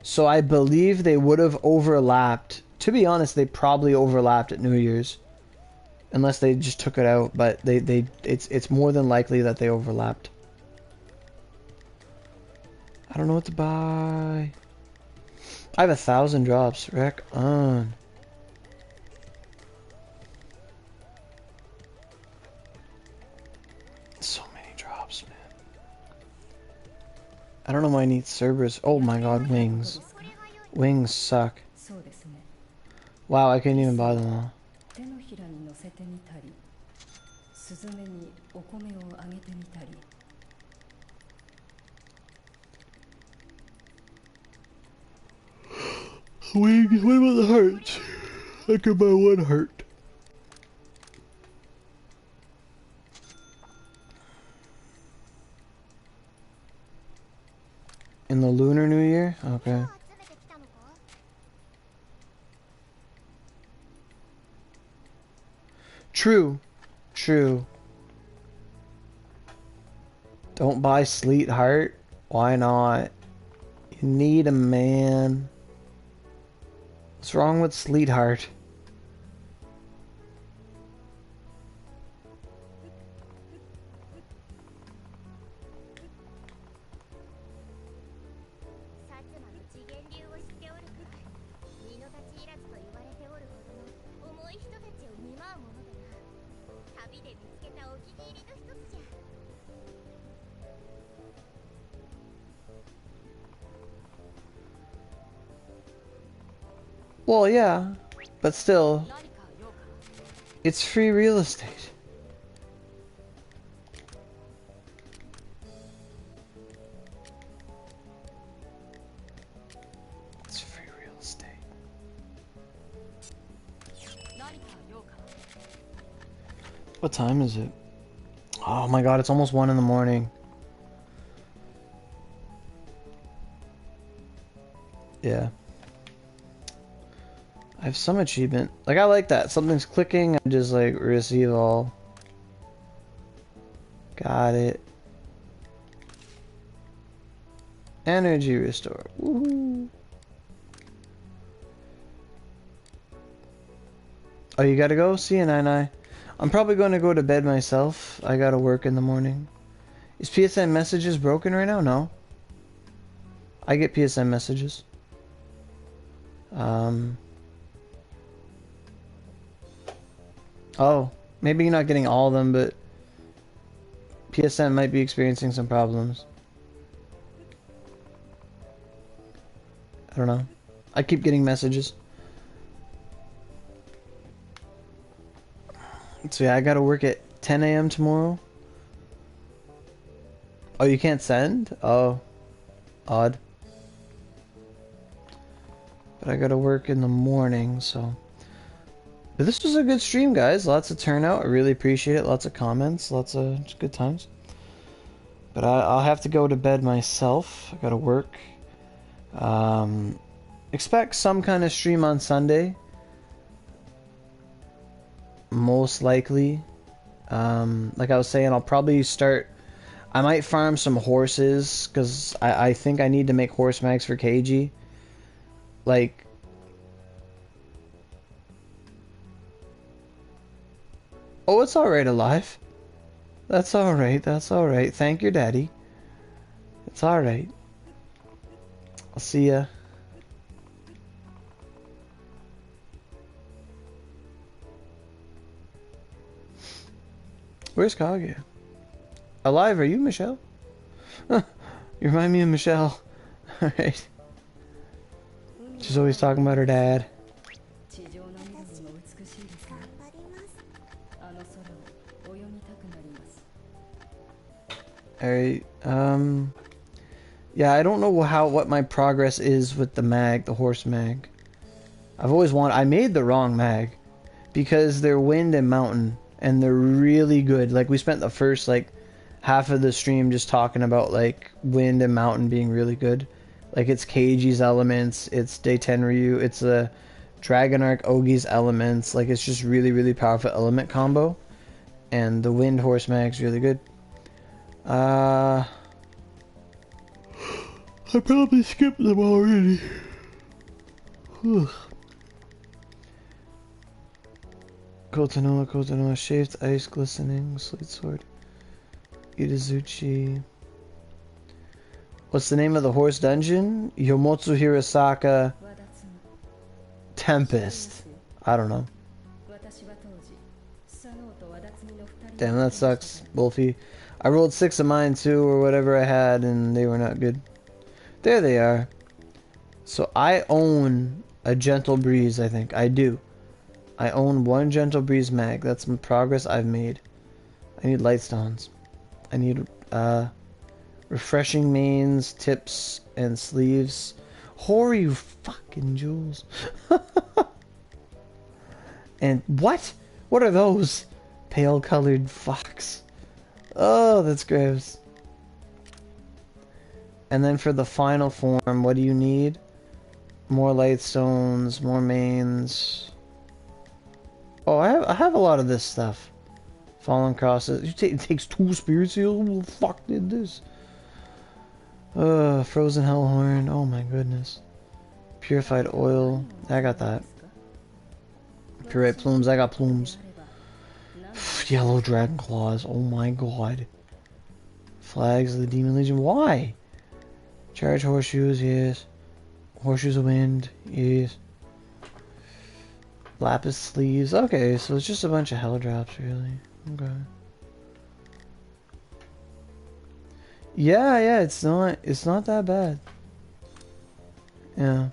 So I believe they would have overlapped. To be honest, they probably overlapped at New Year's. Unless they just took it out, but it's more than likely that they overlapped. I don't know what to buy. I have 1,000 drops. Wreck on. So many drops, man. I don't know why I need Cerberus. Oh my god, wings. Wings suck. Wow, I couldn't even buy them all. Wings, what about the hearts? I could buy one heart. In the Lunar New Year? Okay. True. True. Don't buy Sleet Heart. Why not? You need a man. What's wrong with Sleet Heart? Well, yeah, but still, it's free real estate. It's free real estate. What time is it? Oh my god, it's almost 1 in the morning. Yeah. I have some achievement. Like, I like that. Something's clicking, I just, like, receive all. Got it. Energy restore. Woohoo. Oh, you gotta go? See you, Nine. I'm probably going to go to bed myself. I gotta work in the morning. Is PSN messages broken right now? No. I get PSN messages. Oh, maybe you're not getting all of them, but PSN might be experiencing some problems. I don't know. I keep getting messages. So yeah, I gotta work at 10 a.m. tomorrow. Oh, you can't send? Oh, odd. But I gotta work in the morning, so... But this was a good stream, guys. Lots of turnout. I really appreciate it. Lots of comments. Lots of good times. But I'll have to go to bed myself. I gotta work. Expect some kind of stream on Sunday. Most likely. Like I was saying, I'll probably start... I might farm some horses, because I think I need to make horse mags for KG. Like... Oh, it's alright, Alive. That's alright, that's alright. Thank your daddy. It's alright. I'll see ya. Where's Kage? Alive, are you Michelle? You remind me of Michelle. Alright. She's always talking about her dad. Alright, yeah, I don't know what my progress is with the mag, the horse mag. I've always wanted... I made the wrong mag. Because they're wind and mountain. And they're really good. Like, we spent the first, like, half of the stream just talking about, like, wind and mountain being really good. Like, it's Keiji's elements, it's Day 10 Ryu, it's a Dragon Arc Ogi's elements. Like, it's just really, really powerful element combo. And the wind horse mag's really good. I probably skipped them already. Kotonoa, Shaved Ice, Glistening, Slate Sword, Itazuchi. What's the name of the horse dungeon? Yomotsu Hirasaka Tempest. I don't know. Damn, that sucks, Wolfie. I rolled 6 of mine too, or whatever I had, and they were not good. There they are. So I own a Gentle Breeze, I think. I do. I own 1 Gentle Breeze mag. That's some progress I've made. I need Lightstones. I need refreshing mains, tips, and sleeves. Hoary fucking jewels. And what? What are those? Pale colored fox. Oh, that's gross. And then for the final form, what do you need? More Lightstones, more mains. Oh, I have a lot of this stuff. Fallen Crosses. It takes 2 Spirit Seals? Who the fuck did this? Frozen Hellhorn. Oh my goodness. Purified Oil. I got that. Puree Plumes. I got Plumes. Yellow Dragon Claws. Oh my god. Flags of the Demon Legion. Why? Charge Horseshoes. Yes. Horseshoes of Wind. Yes. Lapis Sleeves. Okay, so it's just a bunch of Hell Drops, really. Okay. Yeah, it's not that bad. Yeah.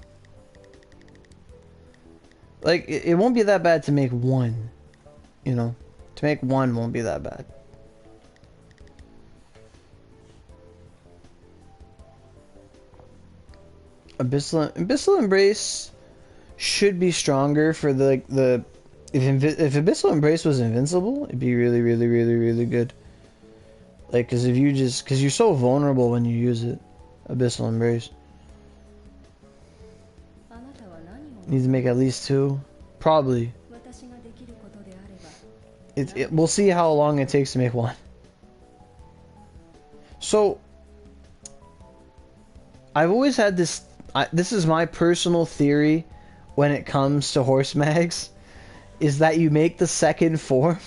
Like, it won't be that bad to make 1. You know? To make 1 won't be that bad. Abyssal Embrace should be stronger for the if Abyssal Embrace was invincible, it'd be really, really, really, really good. Like, cause you're so vulnerable when you use it. Abyssal Embrace. Need to make at least 2, probably. We'll see how long it takes to make 1. So, I've always had this. This is my personal theory when it comes to horse mags, is that you make the second form.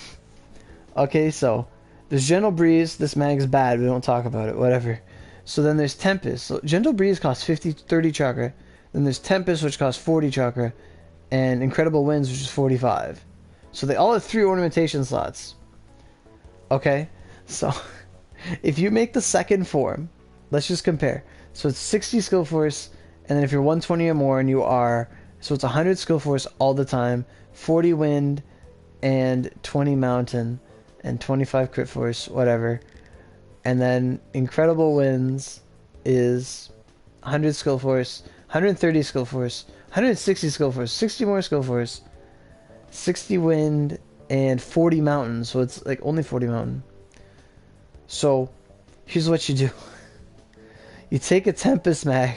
Okay, so there's Gentle Breeze. This mag's bad. We don't talk about it. Whatever. So then there's Tempest. So Gentle Breeze costs 30 chakra. Then there's Tempest, which costs 40 chakra, and Incredible Winds, which is 45. So they all have 3 ornamentation slots. Okay, so if you make the second form, let's just compare. So it's 60 skill force, and then if you're 120 or more, and you are, so it's 100 skill force all the time, 40 wind, and 20 mountain, and 25 crit force, whatever. And then Incredible Winds is 100 skill force, 130 skill force, 160 skill force, 60 more skill force, 60 wind, and 40 mountain. So it's like only 40 mountain. So here's what you do. You take a Tempest mag,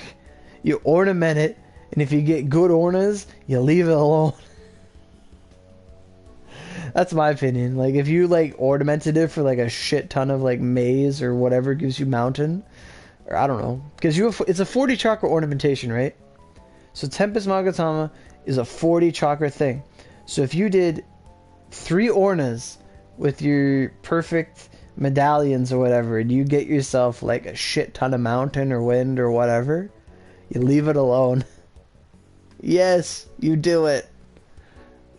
you ornament it, and if you get good ornas, you leave it alone. That's my opinion. Like, if you, like, ornamented it for, like, a shit ton of, like, maize or whatever gives you mountain, or I don't know. Because it's a 40 chakra ornamentation, right? So Tempest Magatama is a 40 chakra thing. So if you did 3 Ornas with your perfect medallions or whatever, and you get yourself, like, a shit ton of mountain or wind or whatever, you leave it alone. Yes, you do it.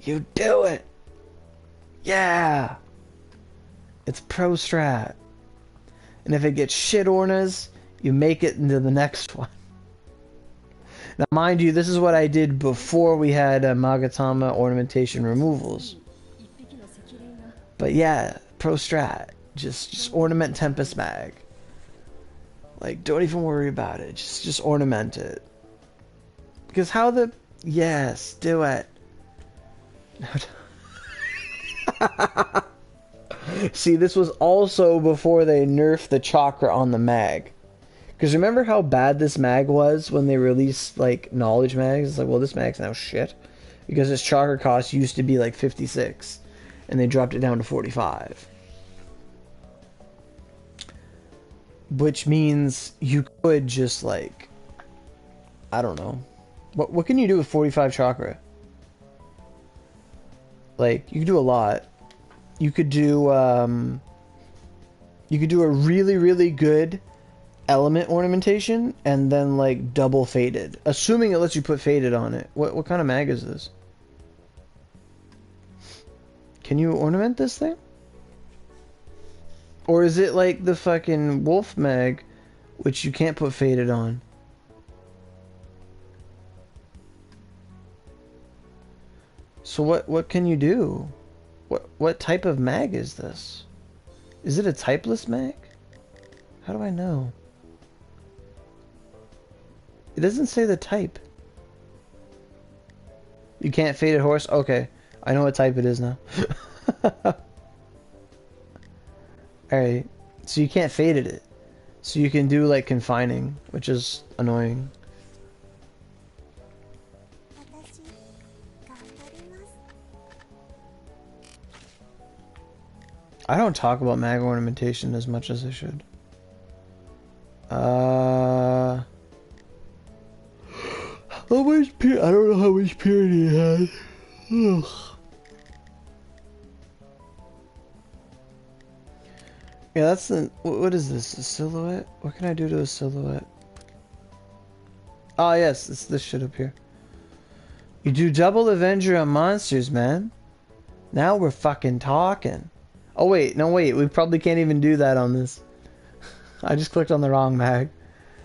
You do it. Yeah. It's pro strat. And if it gets shit Ornas, you make it into the next one. Now, mind you, this is what I did before we had Magatama ornamentation removals. But yeah, pro strat. Just ornament Tempest Mag. Like, don't even worry about it. Just ornament it. Because how the... Yes, do it. See, this was also before they nerfed the chakra on the mag. Because remember how bad this mag was when they released, like, knowledge mags? It's like, well, this mag's now shit. Because its chakra cost used to be, like, 56. And they dropped it down to 45. Which means you could just, like... I don't know. What can you do with 45 chakra? Like, you could do a lot. You could do a really, really good element ornamentation and then, like, double faded. Assuming it lets you put faded on it. What kind of mag is this? Can you ornament this thing? Or is it like the fucking wolf mag, which you can't put faded on? So what can you do? What type of mag is this? Is it a typeless mag? How do I know? It doesn't say the type. You can't fade a horse? Okay. I know what type it is now. Alright. So you can't fade it. So you can do, like, confining, which is annoying. I don't talk about mag ornamentation as much as I should. How much I don't know how much purity it has. Ugh. Yeah, that's the... What is this? A silhouette? What can I do to a silhouette? Oh, yes. It's this shit up here. You do double Avenger on monsters, man. Now we're fucking talking. Oh, wait. No, wait. We probably can't even do that on this. I just clicked on the wrong mag.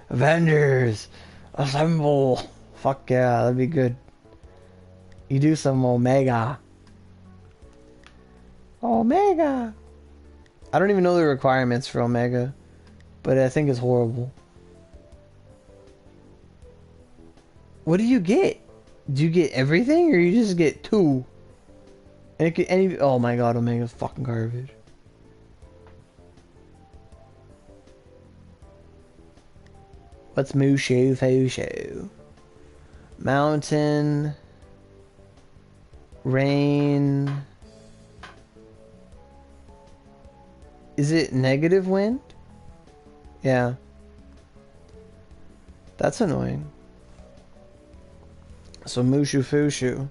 Avengers! Assemble! Fuck yeah, that'd be good. You do some Omega. Omega! I don't even know the requirements for Omega, but I think it's horrible. What do you get? Do you get everything, or you just get 2? And it could, oh my god, Omega's fucking garbage. What's Mushu Fushu? Mountain. Rain. Is it negative wind? Yeah. That's annoying. So Mushu Fushu.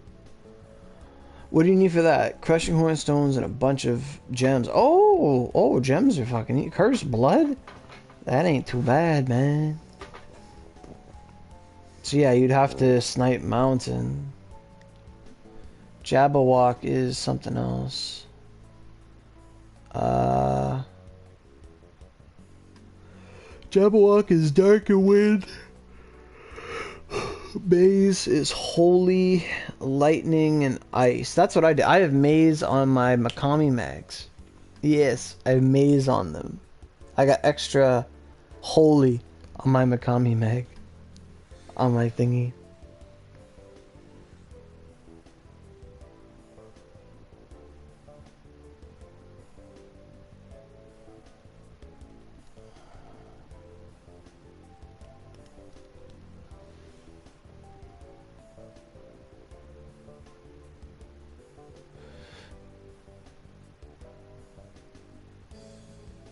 What do you need for that? Crushing hornstones and a bunch of gems. Oh, gems are fucking neat. Cursed blood? That ain't too bad, man. So yeah, you'd have to snipe mountain. Jabberwock is something else. Jabberwock is darker wind. Maze is holy, lightning, and ice. That's what I did. I have maze on my Makami mags. Yes, I have maze on them. I got extra holy on my Makami mag. On my thingy.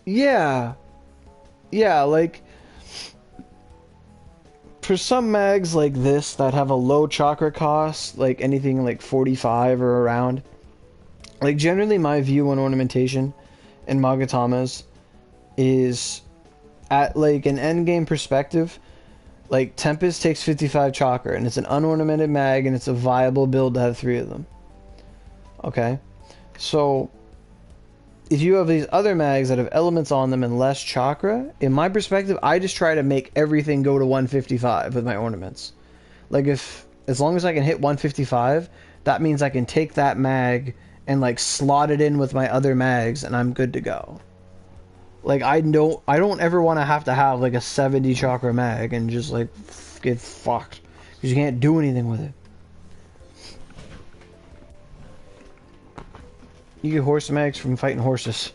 Yeah. Yeah, like for some mags like this that have a low chakra cost, like anything like 45 or around, like generally my view on ornamentation in Magatamas is at like an endgame perspective, like Tempest takes 55 chakra and it's an unornamented mag and it's a viable build to have 3 of them. Okay? So if you have these other mags that have elements on them and less chakra, in my perspective, I just try to make everything go to 155 with my ornaments. Like as long as I can hit 155, that means I can take that mag and like slot it in with my other mags and I'm good to go. Like I don't ever want to have like a 70 chakra mag and just like get fucked because you can't do anything with it. You get horse mags from fighting horses.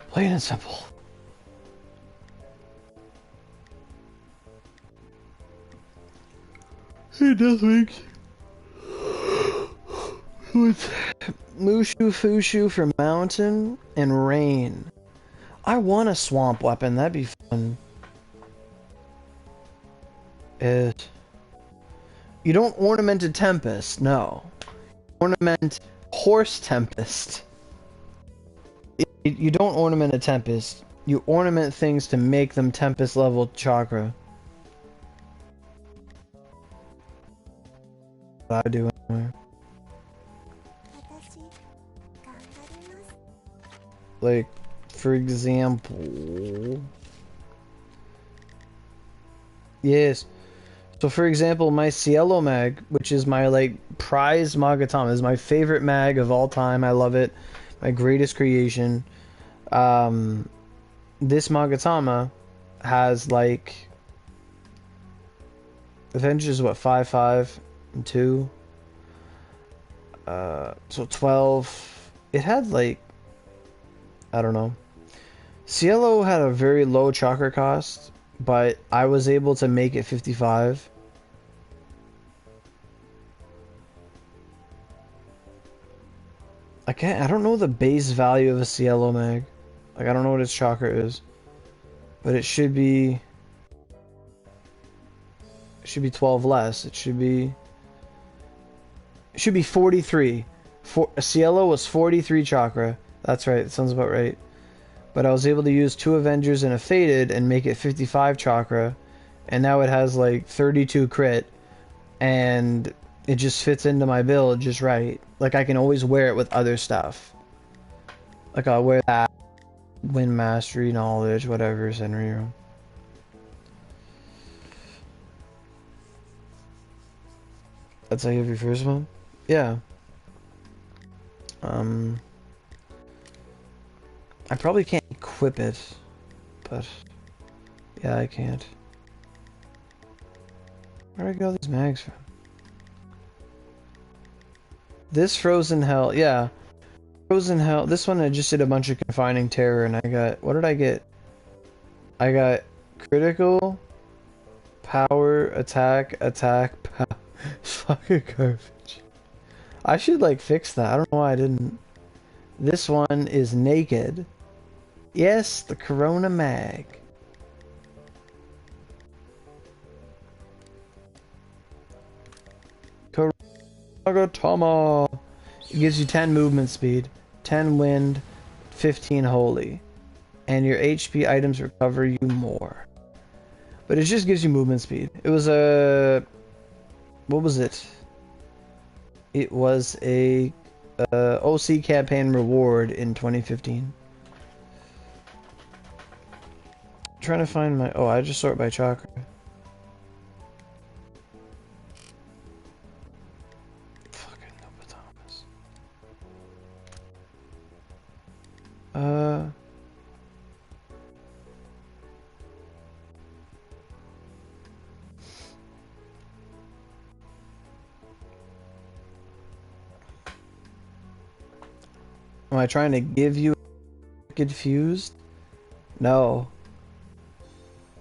Plain and simple. Hey, Deathwings. With Mushu Fushu for mountain and rain. I want a swamp weapon. That'd be fun. You don't ornament a Tempest. No. Ornament Horse Tempest. You don't ornament a Tempest. You ornament things to make them Tempest level chakra. I do anyway. Like, for example... Yes. So for example, my Cielo mag, which is my like prized Magatama, is my favorite mag of all time. I love it. My greatest creation. This Magatama has like Avengers, what, 5, 5, and 2. So 12. It had like, I don't know. Cielo had a very low chakra cost, but I was able to make it 55. I don't know the base value of a Cielo mag. Like, I don't know what its chakra is. But it should be 12 less. It should be 43. A Cielo was 43 chakra. That's right, that sounds about right. But I was able to use 2 Avengers and a Fated and make it 55 chakra. And now it has like 32 crit. And it just fits into my build just right. Like, I can always wear it with other stuff. Like, I'll wear that. Wind Mastery, Knowledge, whatever, Senryu. That's how you have your first one? Yeah. I probably can't equip it. But, yeah, I can't. Where do I get all these mags from? This Frozen Hell, yeah. Frozen Hell, this one I just did a bunch of Confining Terror and I got, what did I get? I got Critical, Power, Attack, fucking garbage. I should like fix that, I don't know why I didn't. This one is Naked. Yes, the Corona Mag. Magatama. It gives you 10 movement speed, 10 wind, 15 holy, and your HP items recover you more. But it just gives you movement speed. It was a... What was it? It was a OC campaign reward in 2015. I'm trying to find my... Oh, I just sort by chakra. Am I trying to give you confused? No.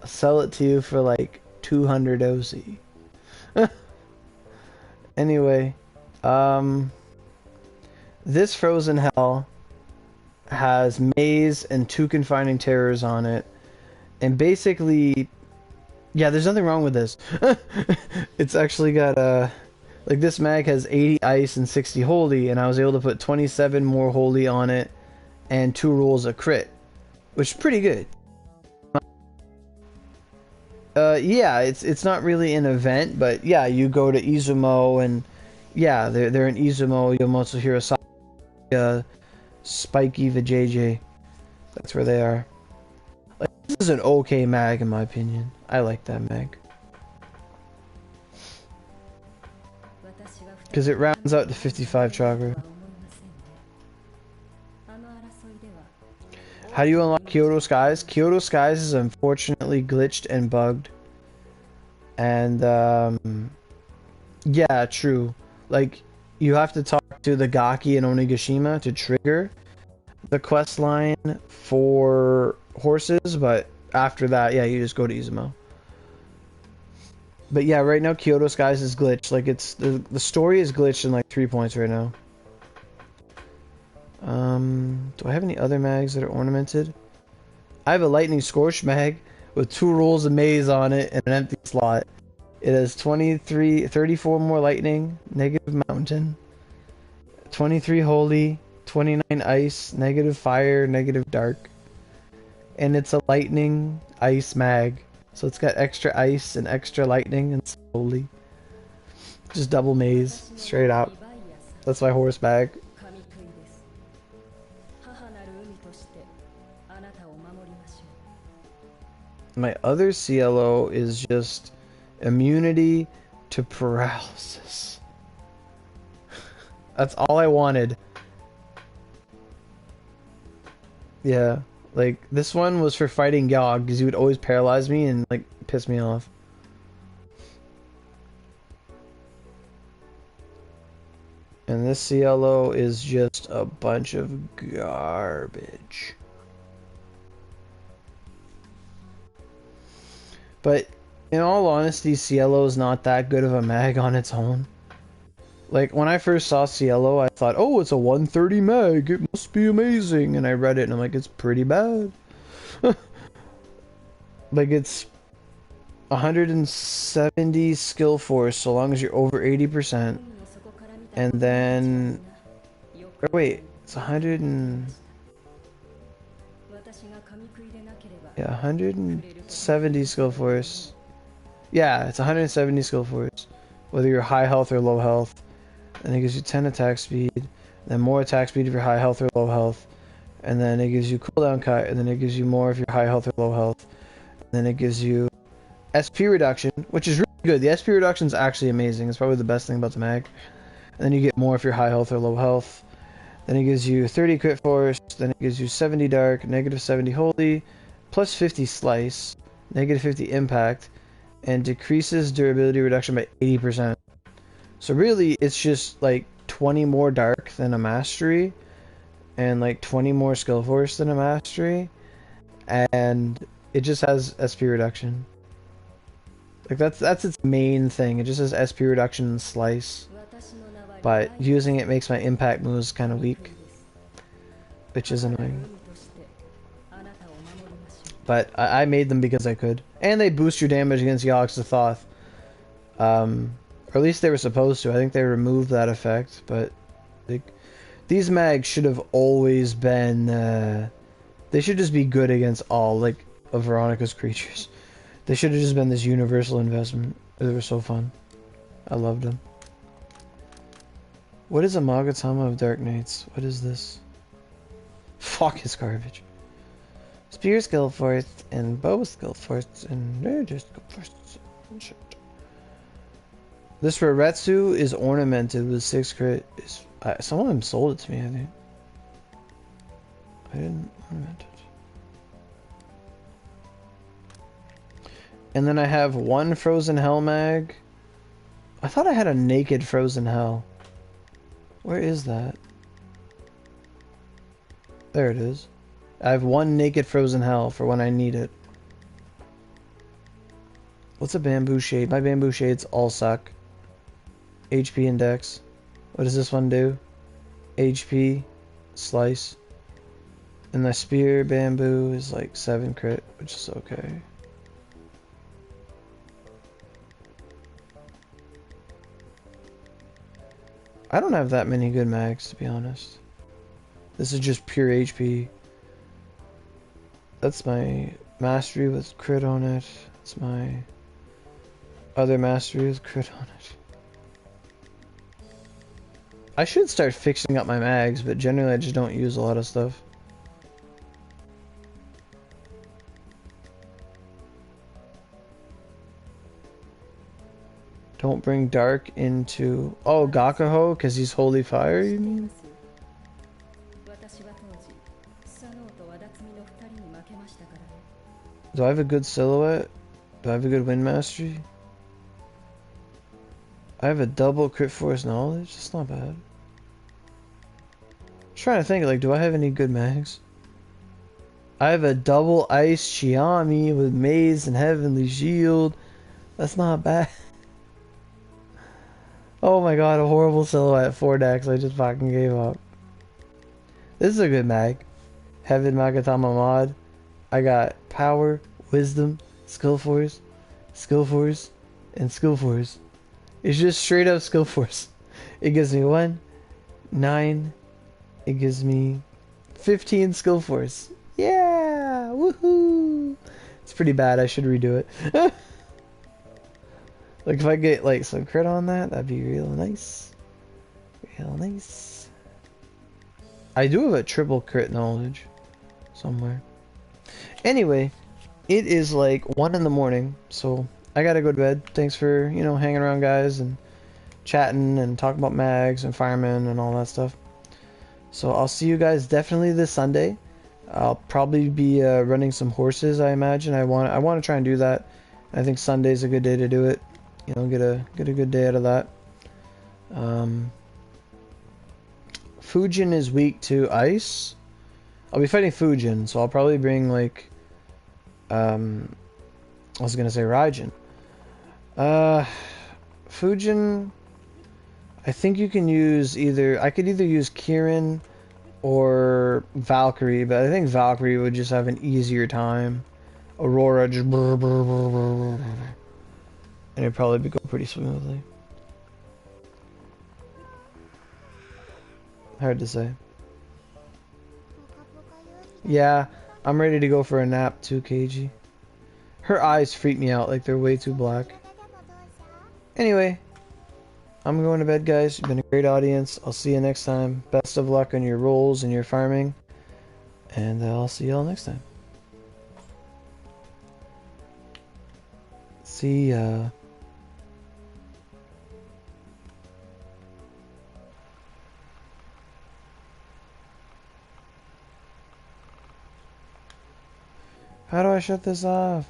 I'll sell it to you for like 200 OC. Anyway, this Frozen Hell has Maze and 2 Confining Terrors on it. And basically, yeah, there's nothing wrong with this. It's actually got like this mag has 80 ice and 60 holy, and I was able to put 27 more holy on it and 2 rolls of crit, which is pretty good. Yeah, it's not really an event, but yeah, you go to Izumo, and yeah, they're in Izumo, Yomoto Hirosaki, Spiky Vijay. That's where they are. Like, this is an okay mag in my opinion. I like that mag. Because it rounds out to 55 chakra. How do you unlock Kyoto Skies? Kyoto Skies is unfortunately glitched and bugged. And, yeah, true. Like, you have to talk to the Gaki and Onigashima to trigger the quest line for horses, but after that, yeah, you just go to Izumo. But yeah, right now Kyoto Skies is glitched. Like, it's the story is glitched in like 3 points right now. Do I have any other mags that are ornamented? I have a Lightning Scorch mag with 2 rolls of Maze on it and an empty slot. It has 34 more lightning, negative mountain, 23 holy, 29 ice, negative fire, negative dark. And it's a lightning ice mag. So it's got extra ice and extra lightning and holy. Just double Maze, straight out. That's my horse bag. My other CLO is just immunity to paralysis. That's all I wanted. Yeah, like this one was for fighting Yogg because he would always paralyze me and like piss me off. And this CLO is just a bunch of garbage. But in all honesty, Cielo is not that good of a mag on its own. Like, when I first saw Cielo, I thought, oh, it's a 130 mag, it must be amazing. And I read it and I'm like, it's pretty bad. Like, it's 170 skill force so long as you're over 80%. And then... Or wait, it's 100 and... Yeah, 170 skill force. Yeah, it's 170 skill force. Whether you're high health or low health. And it gives you 10 attack speed. Then more attack speed if you're high health or low health. And then it gives you cooldown cut. And then it gives you more if you're high health or low health. And then it gives you SP reduction, which is really good. The SP reduction is actually amazing. It's probably the best thing about the mag. And then you get more if you're high health or low health. Then it gives you 30 crit force. Then it gives you 70 dark, negative 70 holy, plus 50 slice, negative 50 impact, and decreases durability reduction by 80%. So really, it's just like 20 more dark than a mastery, and like 20 more skill force than a mastery, and it just has SP reduction. Like that's its main thing. It just has SP reduction and slice. But using it makes my impact moves kind of weak, which is annoying. But I made them because I could. And they boost your damage against Yogg Sothoth. Or at least they were supposed to. I think they removed that effect. But these mags should have always been... they should just be good against all like of Veronica's creatures. They should have just been this universal investment. They were so fun. I loved them. What is a Magatama of Dark Knights? What is this? Fuck, it's garbage. Spear skill force and bow skill force and ranger skill force and shit. This Raretsu is ornamented with 6 crit. Some of them sold it to me, I think. I didn't ornament it. And then I have one Frozen Hell mag. I thought I had a naked Frozen Hell. Where is that? There it is. I have one naked Frozen Hell for when I need it. What's a Bamboo Shade? My Bamboo Shades all suck. HP index. What does this one do? HP. Slice. And the spear bamboo is like 7 crit, which is okay. I don't have that many good mags, to be honest. This is just pure HP. That's my mastery with crit on it. That's my other mastery with crit on it. I should start fixing up my mags, but generally I just don't use a lot of stuff. Don't bring dark into... Oh, Gakuho, because he's holy fire, you mean? Do I have a good silhouette? Do I have a good wind mastery? I have a double crit force knowledge? That's not bad. I'm trying to think, like, do I have any good mags? I have a double ice Chiami with maze and heavenly shield. That's not bad. Oh my god, a horrible silhouette 4 decks. I just fucking gave up. This is a good mag. Heaven Magatama mod. I got power, wisdom, skill force, and skill force. It's just straight up skill force. It gives me 1, 9. It gives me 15 skill force. Yeah! Woohoo! It's pretty bad. I should redo it. Like if I get like some crit on that, that'd be real nice. Real nice. I do have a triple crit knowledge somewhere. Anyway, it is like 1 in the morning, so I gotta go to bed. Thanks for, you know, hanging around, guys, and chatting and talking about mags and firemen and all that stuff. So I'll see you guys definitely this Sunday. I'll probably be running some horses, I imagine. I want to try and do that. I think Sunday's a good day to do it. You know, get a good day out of that. Fujin is weak to ice. I'll be fighting Fujin, so I'll probably bring like I was gonna say Raijin. Fujin, I think you can use I could either use Kirin or Valkyrie, but I think Valkyrie would just have an easier time. Aurora just brr, brr, brr, brr, brr, and it'd probably go pretty smoothly. Hard to say. Yeah, I'm ready to go for a nap too, KG. Her eyes freak me out, like they're way too black. Anyway, I'm going to bed, guys. You've been a great audience. I'll see you next time. Best of luck on your rolls and your farming. And I'll see y'all next time. See ya. How do I shut this off?